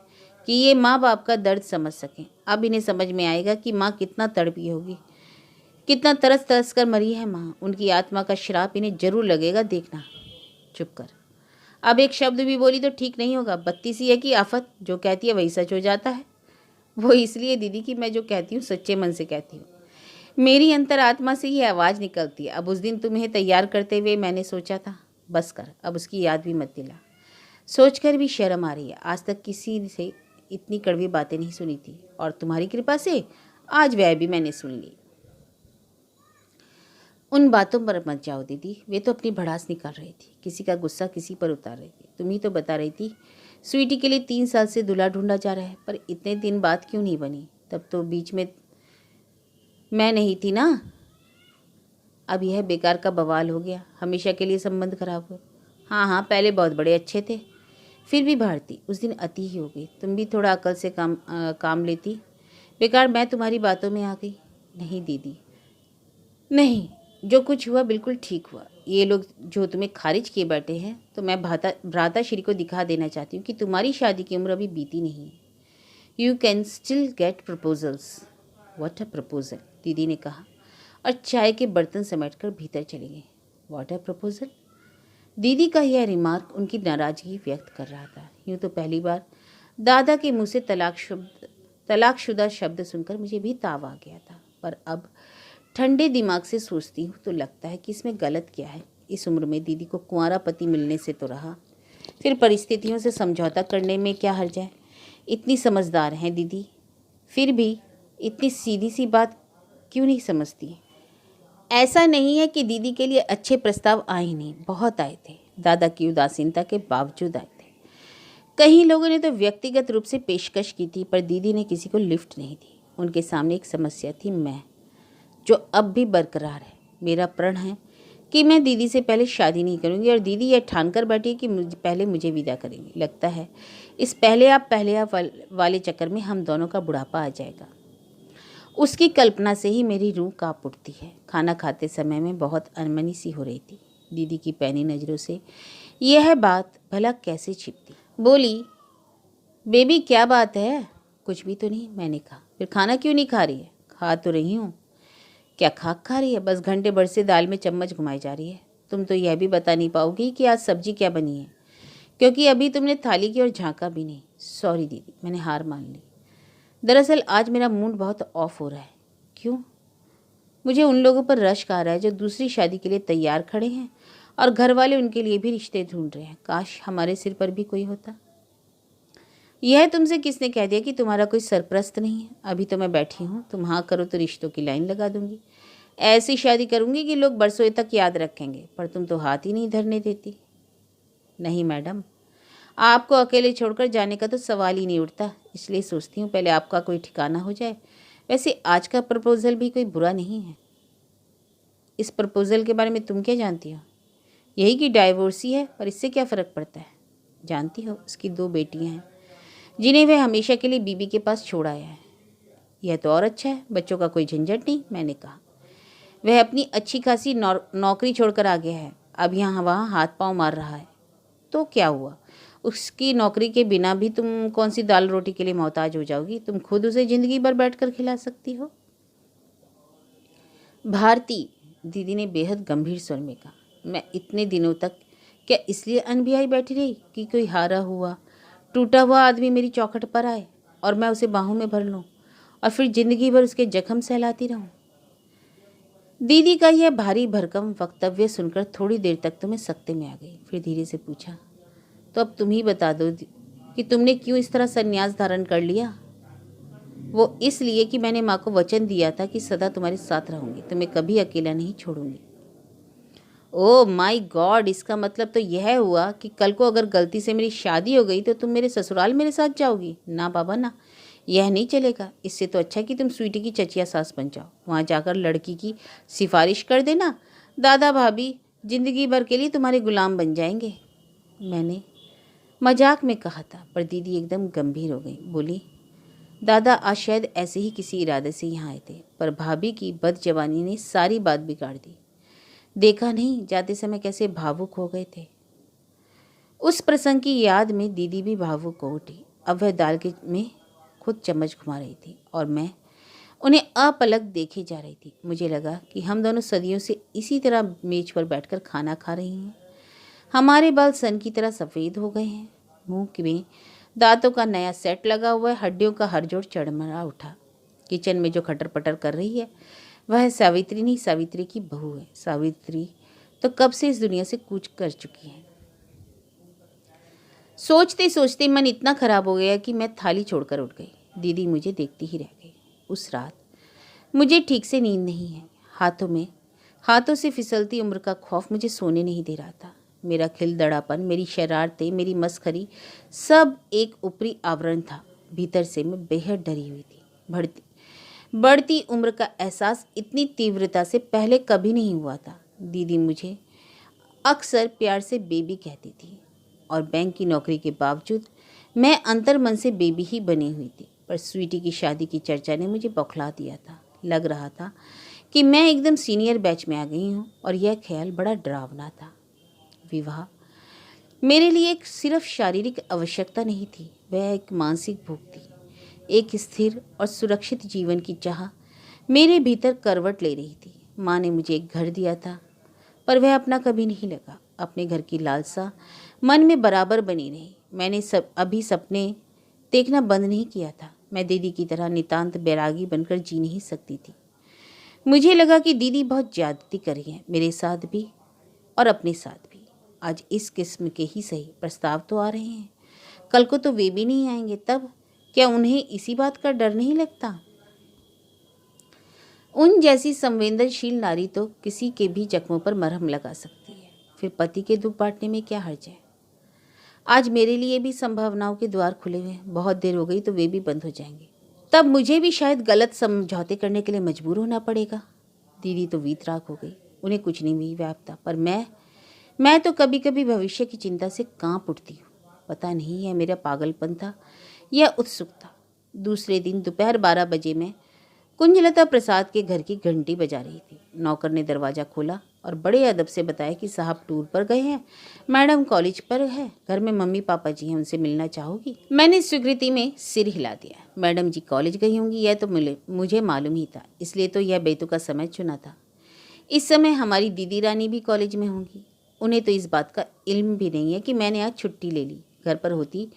कि ये माँ बाप का दर्द समझ सकें। अब इन्हें समझ में आएगा कि माँ कितना तड़पी होगी, कितना तरस तरस कर मरी है माँ। उनकी आत्मा का श्राप इन्हें जरूर लगेगा, देखना। चुप कर, अब एक शब्द भी बोली तो ठीक नहीं होगा। बत्ती सी है कि आफत, जो कहती है वही सच हो जाता है। वो इसलिए दीदी कि मैं जो कहती हूँ सच्चे मन से कहती हूँ। मेरी अंतरात्मा से ये आवाज़ निकलती है। अब उस दिन तुम्हें तैयार करते हुए मैंने सोचा था, बस कर, अब उसकी याद भी मत दिला। सोचकर भी शर्म आ रही है। आज तक किसी से इतनी कड़वी बातें नहीं सुनी थी, और तुम्हारी कृपा से आज वह भी मैंने सुन ली। उन बातों पर मत जाओ दीदी, वे तो अपनी भड़ास निकाल रही थी। किसी का गुस्सा किसी पर उतार रही थी। तुम ही तो बता रही थी स्वीटी के लिए 3 साल से दूल्हा ढूंढा जा रहा है, पर इतने दिन बाद क्यों नहीं बनी? तब तो बीच में मैं नहीं थी ना। अब यह बेकार का बवाल हो गया, हमेशा के लिए संबंध खराब हुए। हाँ हाँ, पहले बहुत बड़े अच्छे थे। फिर भी भारती, उस दिन अति ही हो गई। तुम भी थोड़ा अकल से काम लेती। बेकार मैं तुम्हारी बातों में आ गई। नहीं दीदी, नहीं, जो कुछ हुआ बिल्कुल ठीक हुआ। ये लोग जो तुम्हें खारिज किए बैठे हैं, तो मैं भ्राताश्री को दिखा देना चाहती हूँ कि तुम्हारी शादी की उम्र अभी बीती नहीं है। You can still get proposals. What a proposal, दीदी ने कहा और चाय के बर्तन समेटकर भीतर चली गई। What a proposal? दीदी का यह रिमार्क उनकी नाराजगी व्यक्त कर रहा था। यूँ तो पहली बार दादा के मुंह से तलाकशुदा शब्द सुनकर मुझे भी ताव आ गया था, पर अब ठंडे दिमाग से सोचती हूँ तो लगता है कि इसमें गलत क्या है। इस उम्र में दीदी को कुंवारा पति मिलने से तो रहा, फिर परिस्थितियों से समझौता करने में क्या हर्ज है। इतनी समझदार हैं दीदी, फिर भी इतनी सीधी सी बात क्यों नहीं समझती। ऐसा नहीं है कि दीदी के लिए अच्छे प्रस्ताव आए ही नहीं, बहुत आए थे। दादा की उदासीनता के बावजूद आए थे। कई लोगों ने तो व्यक्तिगत रूप से पेशकश की थी, पर दीदी ने किसी को लिफ्ट नहीं दी। उनके सामने एक समस्या थी मैं, जो अब भी बरकरार है। मेरा प्रण है कि मैं दीदी से पहले शादी नहीं करूंगी, और दीदी यह ठान कर बैठी है कि पहले मुझे विदा करेंगी। लगता है इस पहले आप वाले चक्कर में हम दोनों का बुढ़ापा आ जाएगा। उसकी कल्पना से ही मेरी रूह कांप उठती है। खाना खाते समय में बहुत अनमनी सी हो रही थी। दीदी की पैनी नज़रों से यह बात भला कैसे छिपती। बोली, बेबी क्या बात है? कुछ भी तो नहीं, मैंने कहा। फिर खाना क्यों नहीं खा रही है? खा तो रही हूँ। क्या खाक खा रही है? बस घंटे भर से दाल में चम्मच घुमाई जा रही है। तुम तो यह भी बता नहीं पाओगी कि आज सब्जी क्या बनी है, क्योंकि अभी तुमने थाली की ओर झांका भी नहीं। सॉरी दीदी, मैंने हार मान ली। दरअसल आज मेरा मूड बहुत ऑफ हो रहा है। क्यों? मुझे उन लोगों पर रश्क आ रहा है जो दूसरी शादी के लिए तैयार खड़े हैं, और घर वाले उनके लिए भी रिश्ते ढूंढ रहे हैं। काश हमारे सिर पर भी कोई होता। यह तुमसे किसने कह दिया कि तुम्हारा कोई सरप्रस्त नहीं है? अभी तो मैं बैठी हूँ, तुम हाँ करो तो रिश्तों की लाइन लगा दूंगी। ऐसी शादी करूंगी कि लोग बरसों तक याद रखेंगे, पर तुम तो हाथ ही नहीं धरने देती। नहीं मैडम, आपको अकेले छोड़कर जाने का तो सवाल ही नहीं उठता, इसलिए सोचती हूँ पहले आपका कोई ठिकाना हो जाए। वैसे आज का प्रपोज़ल भी कोई बुरा नहीं है। इस प्रपोज़ल के बारे में तुम क्या जानती हो? यही कि डाइवोर्सी है, और इससे क्या फ़र्क पड़ता है? जानती हो, उसकी 2 बेटियां हैं जिन्हें वह हमेशा के लिए बीबी के पास छोड़ आया है। यह तो और अच्छा है, बच्चों का कोई झंझट नहीं, मैंने कहा। वह अपनी अच्छी खासी नौकरी छोड़कर आ गया है, अब यहाँ वहाँ हाथ पांव मार रहा है। तो क्या हुआ? उसकी नौकरी के बिना भी तुम कौन सी दाल रोटी के लिए मोहताज हो जाओगी? तुम खुद उसे जिंदगी भर बैठकर खिला सकती हो। भारती, दीदी ने बेहद गंभीर स्वर में कहा, मैं इतने दिनों तक क्या इसलिए अनभियाई बैठी रही कि कोई हारा हुआ टूटा हुआ आदमी मेरी चौखट पर आए और मैं उसे बाहों में भर लूं, और फिर जिंदगी भर उसके जख्म सहलाती रहूं? दीदी का यह भारी भरकम वक्तव्य सुनकर थोड़ी देर तक तो मैं सकते में आ गई। फिर धीरे से पूछा, तो अब तुम ही बता दो कि तुमने क्यों इस तरह संन्यास धारण कर लिया? वो इसलिए कि मैंने माँ को वचन दिया था कि सदा तुम्हारे साथ रहूंगी, तुम्हें कभी अकेला नहीं छोड़ूंगी। ओह माय गॉड, इसका मतलब तो यह हुआ कि कल को अगर गलती से मेरी शादी हो गई तो तुम मेरे ससुराल मेरे साथ जाओगी? ना बाबा ना, यह नहीं चलेगा। इससे तो अच्छा कि तुम स्वीटी की चचिया सास बन जाओ, वहाँ जाकर लड़की की सिफारिश कर देना। दादा भाभी जिंदगी भर के लिए तुम्हारे गुलाम बन जाएंगे। मैंने मजाक में कहा था, पर दीदी एकदम गंभीर हो गई। बोली, दादा आज शायद ऐसे ही किसी इरादे से यहाँ आए थे, पर भाभी की बदजवानी ने सारी बात बिगाड़ दी। देखा नहीं जाते समय कैसे भावुक हो गए थे। उस प्रसंग की याद में दीदी भी भावुक हो उठी। अब वह दाल के में खुद चम्मच घुमा रही थी और मैं उन्हें अपलक देखे जा रही थी। मुझे लगा कि हम दोनों सदियों से इसी तरह मेज पर बैठकर खाना खा रही हैं। हमारे बाल सन की तरह सफ़ेद हो गए हैं, मुंह में दांतों का नया सेट लगा हुआ है, हड्डियों का हर जोड़ चढ़मरा उठा। किचन में जो खटर पटर कर रही है वह सावित्री नहीं, सावित्री की बहू है। सावित्री तो कब से इस दुनिया से कूच कर चुकी है। सोचते सोचते मन इतना खराब हो गया कि मैं थाली छोड़कर उठ गई। दीदी मुझे देखती ही रह गई। उस रात मुझे ठीक से नींद नहीं है। हाथों से फिसलती उम्र का खौफ मुझे सोने नहीं दे रहा था। मेरा खिलदड़ापन, मेरी शरारतें, मेरी मस्खरी सब एक ऊपरी आवरण था। भीतर से मैं बेहद डरी हुई थी। बढ़ती उम्र का एहसास इतनी तीव्रता से पहले कभी नहीं हुआ था। दीदी मुझे अक्सर प्यार से बेबी कहती थी और बैंक की नौकरी के बावजूद मैं अंतर्मन से बेबी ही बनी हुई थी। पर स्वीटी की शादी की चर्चा ने मुझे बौखला दिया था। लग रहा था कि मैं एकदम सीनियर बैच में आ गई हूँ और यह ख्याल बड़ा डरावना था। विवाह मेरे लिए एक सिर्फ शारीरिक आवश्यकता नहीं थी, वह एक मानसिक भूख थी। एक स्थिर और सुरक्षित जीवन की चाह मेरे भीतर करवट ले रही थी। माँ ने मुझे एक घर दिया था, पर वह अपना कभी नहीं लगा। अपने घर की लालसा मन में बराबर बनी रही। मैंने अभी सपने देखना बंद नहीं किया था। मैं दीदी की तरह नितांत बैरागी बनकर जी नहीं सकती थी। मुझे लगा कि दीदी बहुत ज्यादती कर रही है, मेरे साथ भी और अपने साथ भी। आज इस किस्म के ही सही प्रस्ताव तो आ रहे हैं, कल को तो वे भी नहीं आएंगे। तब क्या उन्हें इसी बात का डर नहीं लगता? उन जैसी संवेदनशील नारी तो किसी के भी जख्मों पर मरहम लगा सकती है। फिर पति के दुख बांटने में क्या हर्ज है? आज मेरे लिए भी संभावनाओं के द्वार खुले हुए हैं। बहुत देर हो गई तो वे भी बंद हो जाएंगे। तब मुझे भी शायद गलत समझौते करने के लिए मजबूर होना पड़ेगा। दीदी तो वीतराग हो गई, उन्हें कुछ नहीं भी व्यापता, पर मैं तो कभी कभी भविष्य की चिंता से कांप उठती हूँ। पता नहीं है मेरा पागलपन था या उत्सुकता। दूसरे दिन दोपहर 12 बजे में कुंजलता प्रसाद के घर की घंटी बजा रही थी। नौकर ने दरवाज़ा खोला और बड़े अदब से बताया कि साहब टूर पर गए हैं, मैडम कॉलेज पर है, घर में मम्मी पापा जी हैं, उनसे मिलना चाहोगी? मैंने स्वीकृति में सिर हिला दिया। मैडम जी कॉलेज गई होंगी, यह तो मुझे मालूम ही था, इसलिए तो यह बेतुका समय चुना था। इस समय हमारी दीदी रानी भी कॉलेज में होंगी। उन्हें तो इस बात का इल्म भी नहीं है कि मैंने आज छुट्टी ले ली। घर पर होती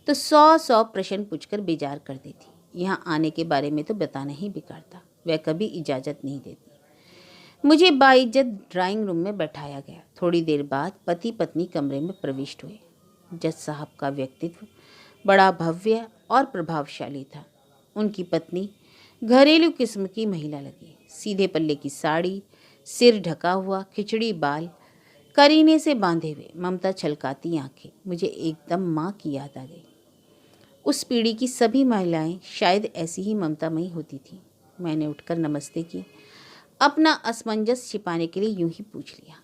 तो 100 प्रश्न पूछकर बेजार कर देती। यहाँ आने के बारे में तो बताना ही बेकार था। वह कभी इजाज़त नहीं देती। मुझे बाइज्जत ड्राइंग रूम में बैठाया गया। थोड़ी देर बाद पति पत्नी कमरे में प्रविष्ट हुए। जज साहब का व्यक्तित्व बड़ा भव्य और प्रभावशाली था। उनकी पत्नी घरेलू किस्म की महिला लगी। सीधे पल्ले की साड़ी, सिर ढका हुआ, खिचड़ी बाल, करीने से बांधे हुए, ममता छलकाती आंखें। मुझे एकदम माँ की याद आ गई। उस पीढ़ी की सभी महिलाएं शायद ऐसी ही ममतामयी होती थीं। मैंने उठकर नमस्ते की। अपना असमंजस छिपाने के लिए यूं ही पूछ लिया,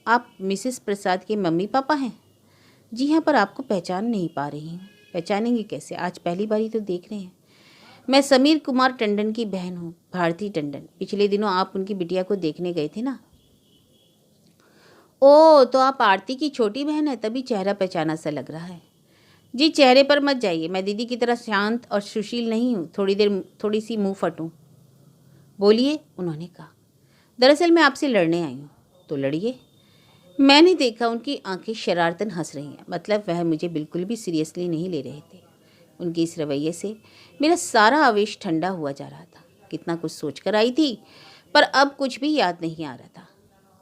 आप मिसेस प्रसाद के मम्मी पापा हैं? जी हाँ, पर आपको पहचान नहीं पा रही हूँ। पहचानेंगे कैसे, आज पहली बारी तो देख रहे हैं। मैं समीर कुमार टंडन की बहन हूँ, भारती टंडन। पिछले दिनों आप उनकी बिटिया को देखने गए थे ना? ओ, तो आप आरती की छोटी बहन है, तभी चेहरा पहचाना सा लग रहा है। जी, चेहरे पर मत जाइए, मैं दीदी की तरह शांत और सुशील नहीं हूँ। थोड़ी सी मुंह फटूँ। बोलिए, उन्होंने कहा। दरअसल मैं आपसे लड़ने आई हूँ। तो लड़िए। मैंने देखा उनकी आंखें शरारतन हंस रही हैं, मतलब वह मुझे बिल्कुल भी सीरियसली नहीं ले रहे थे। उनके इस रवैये से मेरा सारा आवेश ठंडा हुआ जा रहा था। कितना कुछ सोच कर आई थी, पर अब कुछ भी याद नहीं आ रहा था।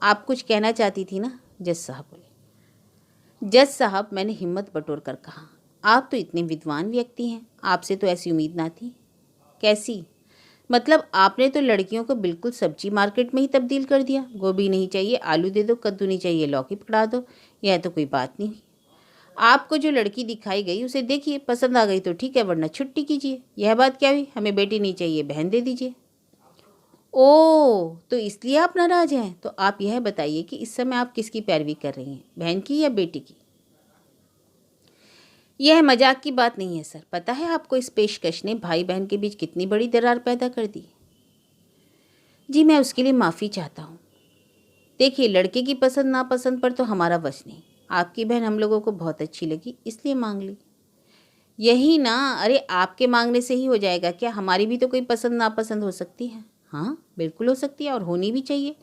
आप कुछ कहना चाहती थी ना? जज साहब बोले। जज साहब, मैंने हिम्मत बटोर कर कहा, आप तो इतने विद्वान व्यक्ति हैं, आपसे तो ऐसी उम्मीद ना थी। कैसी? मतलब आपने तो लड़कियों को बिल्कुल सब्जी मार्केट में ही तब्दील कर दिया। गोभी नहीं चाहिए आलू दे दो, कद्दू नहीं चाहिए लौकी पकड़ा दो। यह तो कोई बात नहीं हुई। आपको जो लड़की दिखाई गई उसे देखिए, पसंद आ गई तो ठीक है, वरना छुट्टी कीजिए। यह बात क्या हुई? हमें बेटी नहीं चाहिए, बहन दे दीजिए। ओह, तो इसलिए आप नाराज हैं? तो आप यह बताइए कि इस समय आप किसकी पैरवी कर रही हैं, बहन की या बेटी की? यह मजाक की बात नहीं है सर। पता है आपको इस पेशकश ने भाई बहन के बीच कितनी बड़ी दरार पैदा कर दी? जी, मैं उसके लिए माफ़ी चाहता हूँ। देखिए, लड़के की पसंद नापसंद पर तो हमारा वश नहीं। आपकी बहन हम लोगों को बहुत अच्छी लगी, इसलिए मांग ली। यही ना? अरे, आपके मांगने से ही हो जाएगा क्या? हमारी भी तो कोई पसंद नापसंद हो सकती है। हाँ, बिल्कुल हो सकती है और होनी भी चाहिए।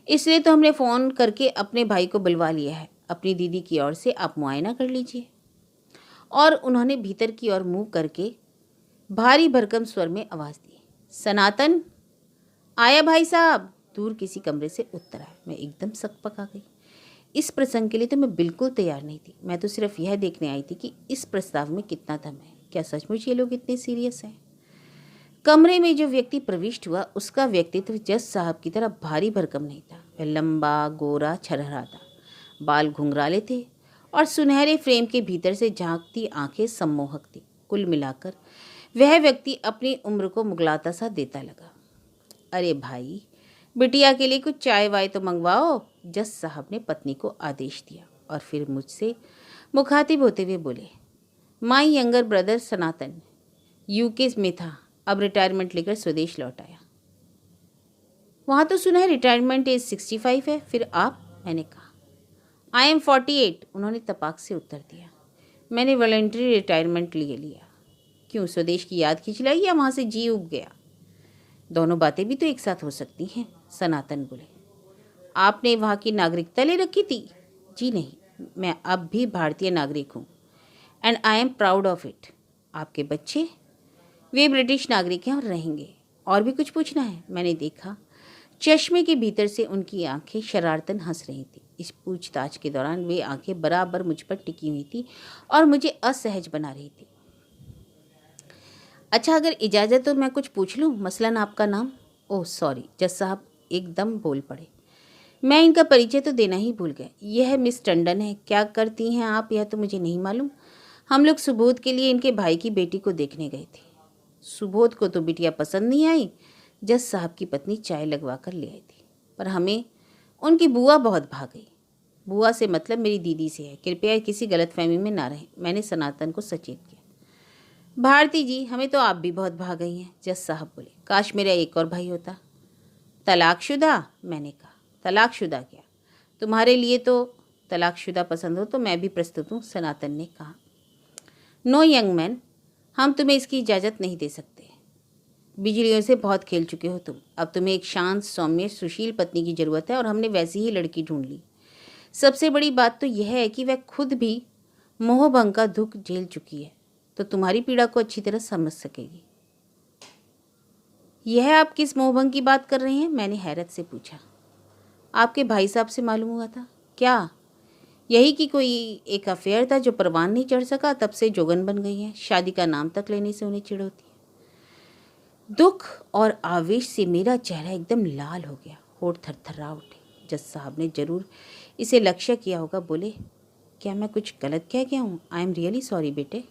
इसलिए तो हमने फ़ोन करके अपने भाई को बुलवा लिया है। अपनी दीदी की ओर से आप मुआयना कर लीजिए। और उन्होंने भीतर की ओर मुंह करके भारी भरकम स्वर में आवाज़ दी, सनातन आया भाई साहब। दूर किसी कमरे से उत्तर आया। मैं एकदम सकपका गई। इस प्रसंग के लिए तो मैं बिल्कुल तैयार नहीं थी। मैं तो सिर्फ यह देखने आई थी कि इस प्रस्ताव में कितना दम है। क्या सचमुच ये लोग इतने सीरियस हैं? कमरे में जो व्यक्ति प्रविष्ट हुआ उसका व्यक्तित्व जज साहब की तरह भारी भरकम नहीं था। वह लंबा, गोरा, छरहरा था, बाल घुंघराले थे और सुनहरे फ्रेम के भीतर से झांकती आंखें सम्मोहक थी। कुल मिलाकर वह व्यक्ति अपनी उम्र को मुगलाता सा देता लगा। अरे भाई, बिटिया के लिए कुछ चाय वाय तो मंगवाओ, जज साहब ने पत्नी को आदेश दिया और फिर मुझसे मुखातिब होते हुए बोले, my younger brother Sanatan UK में था, अब रिटायरमेंट लेकर स्वदेश लौट आया। वहाँ तो सुना है रिटायरमेंट एज 65 है, फिर आप? मैंने कहा, आई एम 48, उन्होंने तपाक से उत्तर दिया। मैंने वॉलंटरी रिटायरमेंट लिया। क्यों, स्वदेश की याद खींच लाई या वहाँ से जी उब गया? दोनों बातें भी तो एक साथ हो सकती हैं, सनातन बोले। आपने वहाँ की नागरिकता ले रखी थी? जी नहीं, मैं अब भी भारतीय नागरिक हूँ, and I am proud of it. आपके बच्चे? वे ब्रिटिश नागरिक हैं और रहेंगे। और भी कुछ पूछना है? मैंने देखा चश्मे के भीतर से उनकी आंखें शरारतन हंस रही थी। इस पूछताछ के दौरान वे आंखें बराबर मुझ पर टिकी हुई थी और मुझे असहज बना रही थी। अच्छा, अगर इजाज़त हो मैं कुछ पूछ लूँ, मसलन आपका नाम? ओह सॉरी, जज साहब एकदम बोल पड़े। मैं इनका परिचय तो देना ही भूल गया। यह मिस टंडन है। क्या करती हैं आप, यह तो मुझे नहीं मालूम। हम लोग सुबोध के लिए इनके भाई की बेटी को देखने गए थे। सुबोध को तो बिटिया पसंद नहीं आई। जज साहब की पत्नी चाय लगवा कर ले आई थी, पर हमें उनकी बुआ बहुत भा गई। बुआ से मतलब मेरी दीदी से है, कृपया किसी गलतफहमी में ना रहें, मैंने सनातन को सचेत किया। भारती जी, हमें तो आप भी बहुत भा गई हैं, जज साहब बोले। काश मेरा एक और भाई होता। तलाकशुदा? मैंने कहा। तलाकशुदा क्या, तुम्हारे लिए तो तलाकशुदा पसंद हो तो मैं भी प्रस्तुत हूँ, सनातन ने कहा। नो यंग मैन, हम तुम्हें इसकी इजाज़त नहीं दे सकते। बिजलियों से बहुत खेल चुके हो तुम। अब तुम्हें एक शांत, सौम्य, सुशील पत्नी की ज़रूरत है और हमने वैसी ही लड़की ढूंढ ली। सबसे बड़ी बात तो यह है कि वह खुद भी मोहभंग का दुख झेल चुकी है, तो तुम्हारी पीड़ा को अच्छी तरह समझ सकेगी। यह आप किस मोहभंग की बात कर रहे हैं? मैंने हैरत से पूछा। आपके भाई साहब से मालूम हुआ था। क्या? यही कि कोई एक अफेयर था जो परवान नहीं चढ़ सका, तब से जोगन बन गई हैं। शादी का नाम तक लेने से उन्हें चिढ़ होती है। दुख और आवेश से मेरा चेहरा एकदम लाल हो गया, होठ थरथरा उठे। जज साहब ने जरूर इसे लक्ष्य किया होगा। बोले, क्या मैं कुछ गलत कह गया हूँ? आई एम रियली सॉरी बेटे।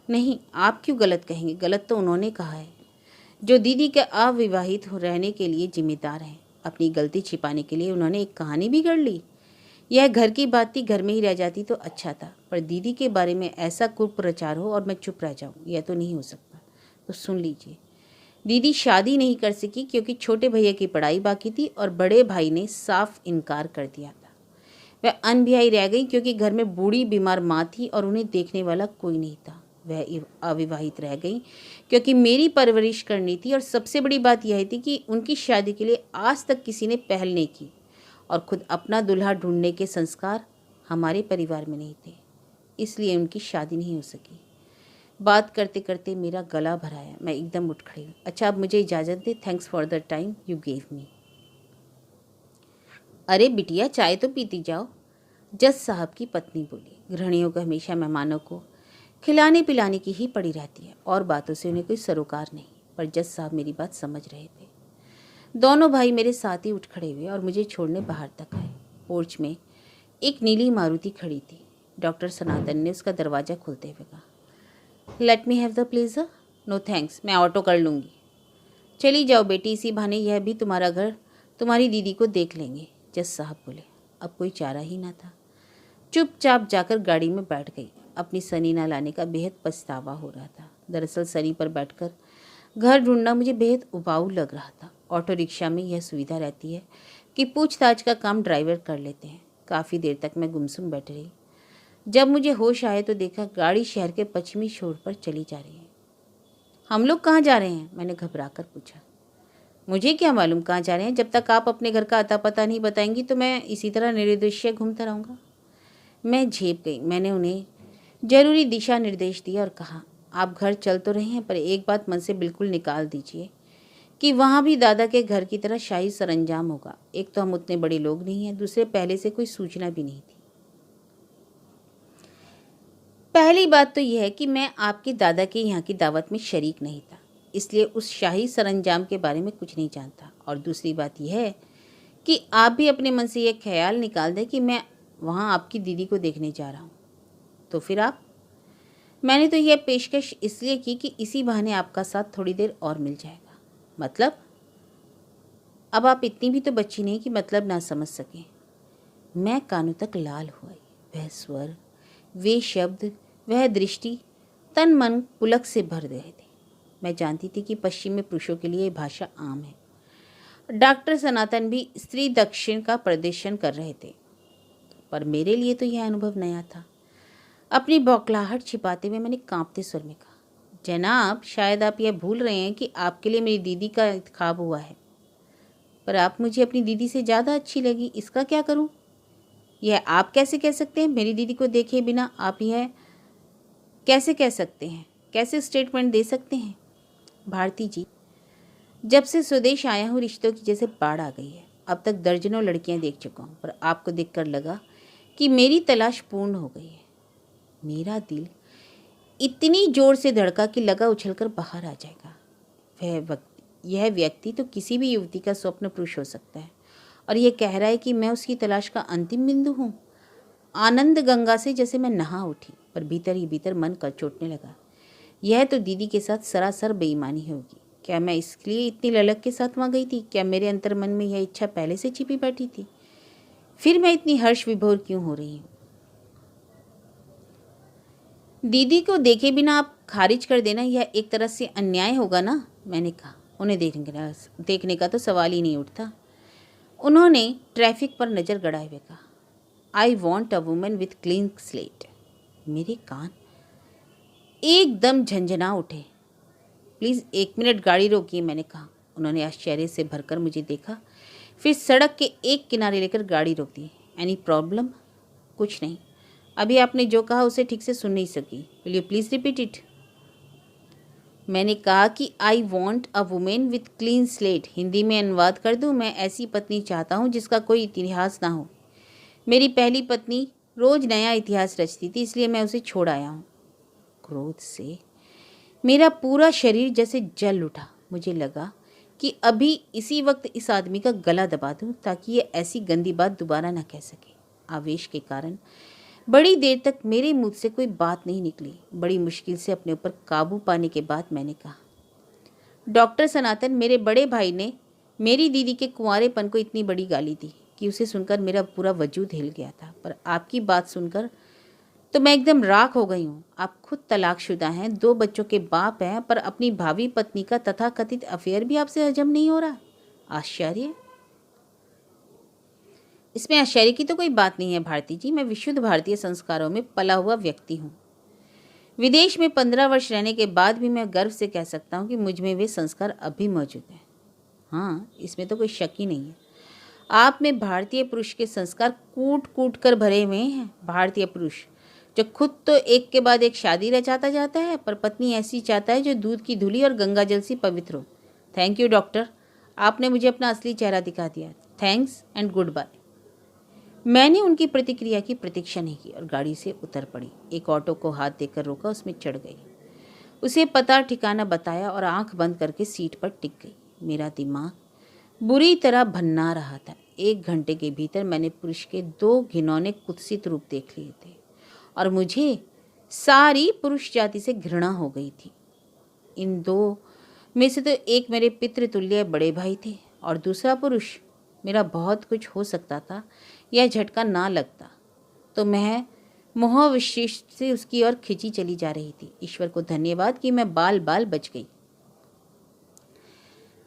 नहीं, आप क्यों गलत कहेंगे? गलत तो उन्होंने कहा है जो दीदी के अविवाहित हो रहने के लिए जिम्मेदार हैं। अपनी गलती छिपाने के लिए उन्होंने एक कहानी भी गढ़ ली। यह घर की बात थी, घर में ही रह जाती तो अच्छा था, पर दीदी के बारे में ऐसा कुप्रचार हो और मैं चुप रह जाऊं, यह तो नहीं हो सकता। तो सुन लीजिए, दीदी शादी नहीं कर सकी क्योंकि छोटे भैया की पढ़ाई बाकी थी और बड़े भाई ने साफ इनकार कर दिया था। वह अनब्याही रह गई क्योंकि घर में बूढ़ी बीमार माँ थी और उन्हें देखने वाला कोई नहीं था। वह अविवाहित रह गई क्योंकि मेरी परवरिश करनी थी, और सबसे बड़ी बात यह थी कि उनकी शादी के लिए आज तक किसी ने पहल नहीं की, और खुद अपना दूल्हा ढूंढने के संस्कार हमारे परिवार में नहीं थे, इसलिए उनकी शादी नहीं हो सकी। बात करते करते मेरा गला भराया, मैं एकदम उठ खड़ी। अच्छा, अब मुझे इजाज़त दे। Thanks for the time you gave me. अरे बिटिया, चाय तो पीती जाओ, जज साहब की पत्नी बोली। गृहिणियों को हमेशा मेहमानों को खिलाने पिलाने की ही पड़ी रहती है और बातों से उन्हें कोई सरोकार नहीं, पर जज साहब मेरी बात समझ रहे थे। दोनों भाई मेरे साथ ही उठ खड़े हुए और मुझे छोड़ने बाहर तक आए। पोर्च में एक नीली मारुति खड़ी थी। डॉक्टर सनातन ने उसका दरवाज़ा खोलते हुए कहा, let me have the pleasure. No thanks, मैं ऑटो कर लूँगी। चली जाओ बेटी, इसी बहाने यह भी तुम्हारा घर, तुम्हारी दीदी को देख लेंगे, जज साहब बोले। अब कोई चारा ही ना था। चुपचाप जाकर गाड़ी में बैठ गई। अपनी सनी ना लाने का बेहद पछतावा हो रहा था। दरअसल सनी पर बैठकर घर ढूंढना मुझे बेहद उबाऊ लग रहा था। ऑटो रिक्शा में यह सुविधा रहती है कि पूछताछ का काम ड्राइवर कर लेते हैं। काफ़ी देर तक मैं गुमसुम बैठ रही। जब मुझे होश आए तो देखा गाड़ी शहर के पश्चिमी छोर पर चली जा रही है। हम लोग कहाँ जा रहे हैं? मैंने घबरा कर पूछा। मुझे क्या मालूम कहाँ जा रहे हैं? जब तक आप अपने घर का अता पता नहीं बताएंगी तो मैं इसी तरह निरुद्देश्य घूमता रहूँगा। मैं झेप गई। मैंने उन्हें जरूरी दिशा निर्देश दिया और कहा, आप घर चल तो रहे हैं, पर एक बात मन से बिल्कुल निकाल दीजिए कि वहाँ भी दादा के घर की तरह शाही सरंजाम होगा। एक तो हम उतने बड़े लोग नहीं हैं, दूसरे पहले से कोई सूचना भी नहीं थी। पहली बात तो यह है कि मैं आपके दादा के यहाँ की दावत में शरीक नहीं था, इसलिए उस शाही सरंजाम के बारे में कुछ नहीं जानता। और दूसरी बात यह है कि आप भी अपने मन से यह ख्याल निकाल दें कि मैं वहाँ आपकी दीदी को देखने जा रहा हूँ। तो फिर आप? मैंने तो यह पेशकश इसलिए की कि इसी बहाने आपका साथ थोड़ी देर और मिल जाएगा। मतलब? अब आप इतनी भी तो बच्ची नहीं कि मतलब ना समझ सकें। मैं कानों तक लाल हुई। वह स्वर, वे शब्द, वह दृष्टि तन मन पुलक से भर रहे थे। मैं जानती थी कि पश्चिमी पुरुषों के लिए यह भाषा आम है। डॉक्टर सनातन भी स्त्री दक्षिण का प्रदर्शन कर रहे थे, पर मेरे लिए तो यह अनुभव नया था। अपनी बौखलाहट छिपाते हुए मैंने कांपते स्वर में कहा, जनाब, शायद आप यह भूल रहे हैं कि आपके लिए मेरी दीदी का इंतखाब हुआ है। पर आप मुझे अपनी दीदी से ज़्यादा अच्छी लगी, इसका क्या करूं? यह आप कैसे कह सकते हैं? मेरी दीदी को देखे बिना आप यह कैसे कह सकते हैं? कैसे स्टेटमेंट दे सकते हैं? भारती जी, जब से स्वदेश आया हूँ रिश्तों की जैसे बाढ़ आ गई है। अब तक दर्जनों लड़कियां देख चुका हूँ, पर आपको देखकर लगा कि मेरी तलाश पूर्ण हो गई है। मेरा दिल इतनी जोर से धड़का कि लगा उछलकर बाहर आ जाएगा। यह व्यक्ति तो किसी भी युवती का स्वप्न पुरुष हो सकता है, और यह कह रहा है कि मैं उसकी तलाश का अंतिम बिंदु हूँ। आनंद गंगा से जैसे मैं नहा उठी, पर भीतर ही भीतर मन कचोटने लगा। यह तो दीदी के साथ सरासर बेईमानी होगी। क्या मैं इसलिए इतनी ललक के साथ वहाँ गई थी? क्या मेरे अंतर मन में यह इच्छा पहले से छिपी बैठी थी? फिर मैं इतनी हर्ष विभोर क्यों हो रही हूँ? दीदी को देखे बिना आप खारिज कर देना यह एक तरह से अन्याय होगा ना? मैंने कहा। उन्हें देखने का तो सवाल ही नहीं उठता। उन्होंने ट्रैफिक पर नज़र गड़ाए हुए कहा, I want a woman with clean slate. मेरे कान एकदम झंझना उठे। प्लीज़ 1 मिनट गाड़ी रोकिए, मैंने कहा। उन्होंने आश्चर्य से भरकर मुझे देखा, फिर सड़क के एक किनारे लेकर गाड़ी रोक दी। Any problem? कुछ नहीं। अभी आपने जो कहा उसे ठीक से सुन नहीं सकी। Will you please repeat it? मैंने कहा कि I want a women with clean slate. Hindi में अनुवाद कर दूँ? मैं ऐसी पत्नी चाहता हूँ जिसका कोई इतिहास ना हो। मेरी पहली पत्नी रोज़ नया इतिहास रचती थी, इसलिए मैं उसे छोड़ आया हूँ। क्रोध से मेरा पूरा शरीर जैसे जल उठा। मुझे लगा कि अभी इसी वक्त इस आदमी का गला दबा दूं, ताकि ये ऐसी गंदी बात दोबारा ना कह सके। आवेश के कारण बड़ी देर तक मेरे मुंह से कोई बात नहीं निकली। बड़ी मुश्किल से अपने ऊपर काबू पाने के बाद मैंने कहा, डॉक्टर सनातन, मेरे बड़े भाई ने मेरी दीदी के कुंवारेपन को इतनी बड़ी गाली दी कि उसे सुनकर मेरा पूरा वजूद हिल गया था। पर आपकी बात सुनकर तो मैं एकदम राख हो गई हूँ। आप खुद तलाकशुदा हैं, 2 बच्चों के बाप हैं, पर अपनी भावी पत्नी का तथाकथित अफेयर भी आपसे हजम नहीं हो रहा। आश्चर्य? इसमें आश्चर्य की तो कोई बात नहीं है भारती जी। मैं विशुद्ध भारतीय संस्कारों में पला हुआ व्यक्ति हूँ। विदेश में 15 वर्ष रहने के बाद भी मैं गर्व से कह सकता हूँ कि मुझ में वे संस्कार अभी मौजूद हैं। हाँ, इसमें तो कोई शक ही नहीं है। आप में भारतीय पुरुष के संस्कार कूट कूट कर भरे हुए हैं। भारतीय पुरुष जो खुद तो एक के बाद एक शादी रचाता जाता है, पर पत्नी ऐसी चाहता है जो दूध की धुली और गंगा जल सी पवित्र हो। थैंक यू डॉक्टर, आपने मुझे अपना असली चेहरा दिखा दिया। Thanks and goodbye. मैंने उनकी प्रतिक्रिया की प्रतीक्षा नहीं की और गाड़ी से उतर पड़ी। एक ऑटो को हाथ देकर रोका, उसमें चढ़ गई, उसे पता ठिकाना बताया और आंख बंद करके सीट पर टिक गई। मेरा दिमाग बुरी तरह भन्ना रहा था। 1 घंटे के भीतर मैंने पुरुष के 2 घिनौने कुत्सित रूप देख लिए थे, और मुझे सारी पुरुष जाति से घृणा हो गई थी। इन 2 में से तो एक मेरे पितृतुल्य बड़े भाई थे, और दूसरा पुरुष मेरा बहुत कुछ हो सकता था। यह झटका ना लगता तो मैं मोहविशिष्ट से उसकी ओर खिंची चली जा रही थी। ईश्वर को धन्यवाद कि मैं बाल बाल बच गई।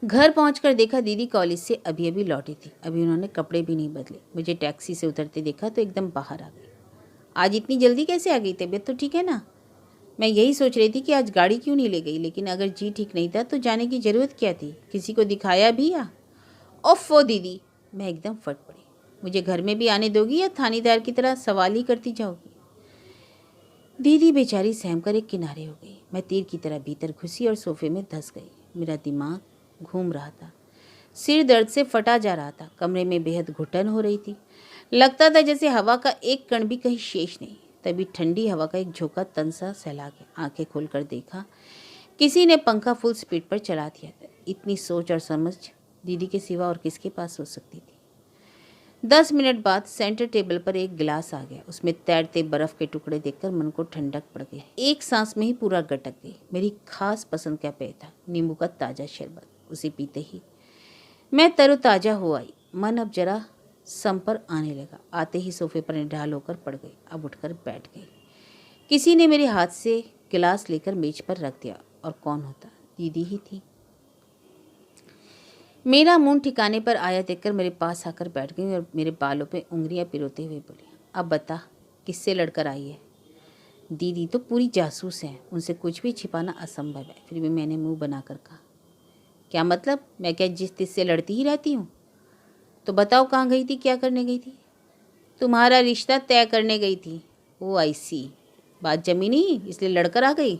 घर पहुंचकर देखा दीदी कॉलेज से अभी अभी लौटी थी। अभी उन्होंने कपड़े भी नहीं बदले। मुझे टैक्सी से उतरते देखा तो एकदम बाहर आ गई। आज इतनी जल्दी कैसे आ गई? तबीयत तो ठीक है ना? मैं यही सोच रही थी कि आज गाड़ी क्यों नहीं ले गई, लेकिन अगर जी ठीक नहीं था तो जाने की ज़रूरत क्या थी? किसी को दिखाया भी या? ओफ़ो दीदी, मैं एकदम फट पड़ी। मुझे घर में भी आने दोगी या थानेदार की तरह सवाल ही करती जाओगी? दीदी बेचारी सहमकर एक किनारे हो गई। मैं तीर की तरह भीतर घुसी और सोफे में धंस गई। मेरा दिमाग घूम रहा था, सिर दर्द से फटा जा रहा था, कमरे में बेहद घुटन हो रही थी। लगता था जैसे हवा का एक कण भी कहीं शेष नहीं। तभी ठंडी हवा का एक झोंका तन सा सहला गया। आंखें खोलकर देखा, किसी ने पंखा फुल स्पीड पर चला दिया था। इतनी सोच और समझ दीदी के सिवा और किसके पास हो सकती थी? 10 मिनट बाद सेंटर टेबल पर एक गिलास आ गया। उसमें तैरते बर्फ़ के टुकड़े देखकर मन को ठंडक पड़ गई। एक सांस में ही पूरा गटक गई। मेरी खास पसंद का पेय था, नींबू का ताज़ा शरबत। उसे पीते ही मैं तरोताज़ा हो आई। मन अब जरा सम पर आने लगा। आते ही सोफे पर निढाल होकर पड़ गई। अब उठकर बैठ गई। किसी ने मेरे हाथ से गिलास लेकर मेज पर रख दिया, और कौन होता, दीदी ही थी। मेरा मुंह ठिकाने पर आया देखकर मेरे पास आकर बैठ गई और मेरे बालों पे उंगलियां पिरोते हुए बोली, अब बता किससे लड़कर आई है। दीदी तो पूरी जासूस है, उनसे कुछ भी छिपाना असंभव है। फिर भी मैंने मुंह बनाकर कहा, क्या मतलब, मैं क्या जिस तिस से लड़ती ही रहती हूँ। तो बताओ कहाँ गई थी, क्या करने गई थी। तुम्हारा रिश्ता तय करने गई थी। ओ आई सी, बात जमी नहीं इसलिए लड़कर आ गई।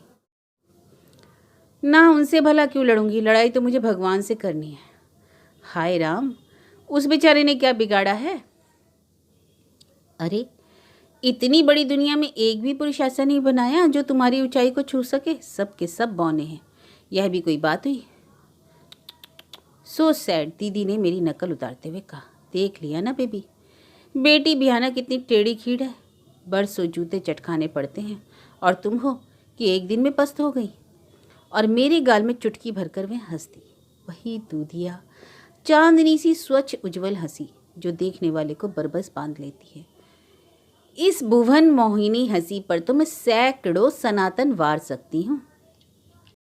ना उनसे भला क्यों लड़ूंगी, लड़ाई तो मुझे भगवान से करनी है। हाय राम, उस बेचारे ने क्या बिगाड़ा है। अरे इतनी बड़ी दुनिया में एक भी पुरुष ऐसा नहीं बनाया जो तुम्हारी ऊंचाई को छू सके। सब के सब बौने हैं, यह भी कोई बात हुई। सो सैड, दीदी ने मेरी नकल उतारते हुए कहा। देख लिया ना बेबी, बेटी बिहाना कितनी टेढ़ी खीड़ है। बरसों जूते चटखाने पड़ते हैं और तुम हो कि एक दिन में पस्त हो गई। और मेरे गाल में चुटकी भरकर वह हंस दी। वही दूधिया चांदनी सी स्वच्छ उज्जवल हंसी जो देखने वाले को बरबस बांध लेती है। इस भुवन मोहिनी हंसी पर तो मैं सैकड़ों सनातन वार सकती हूँ।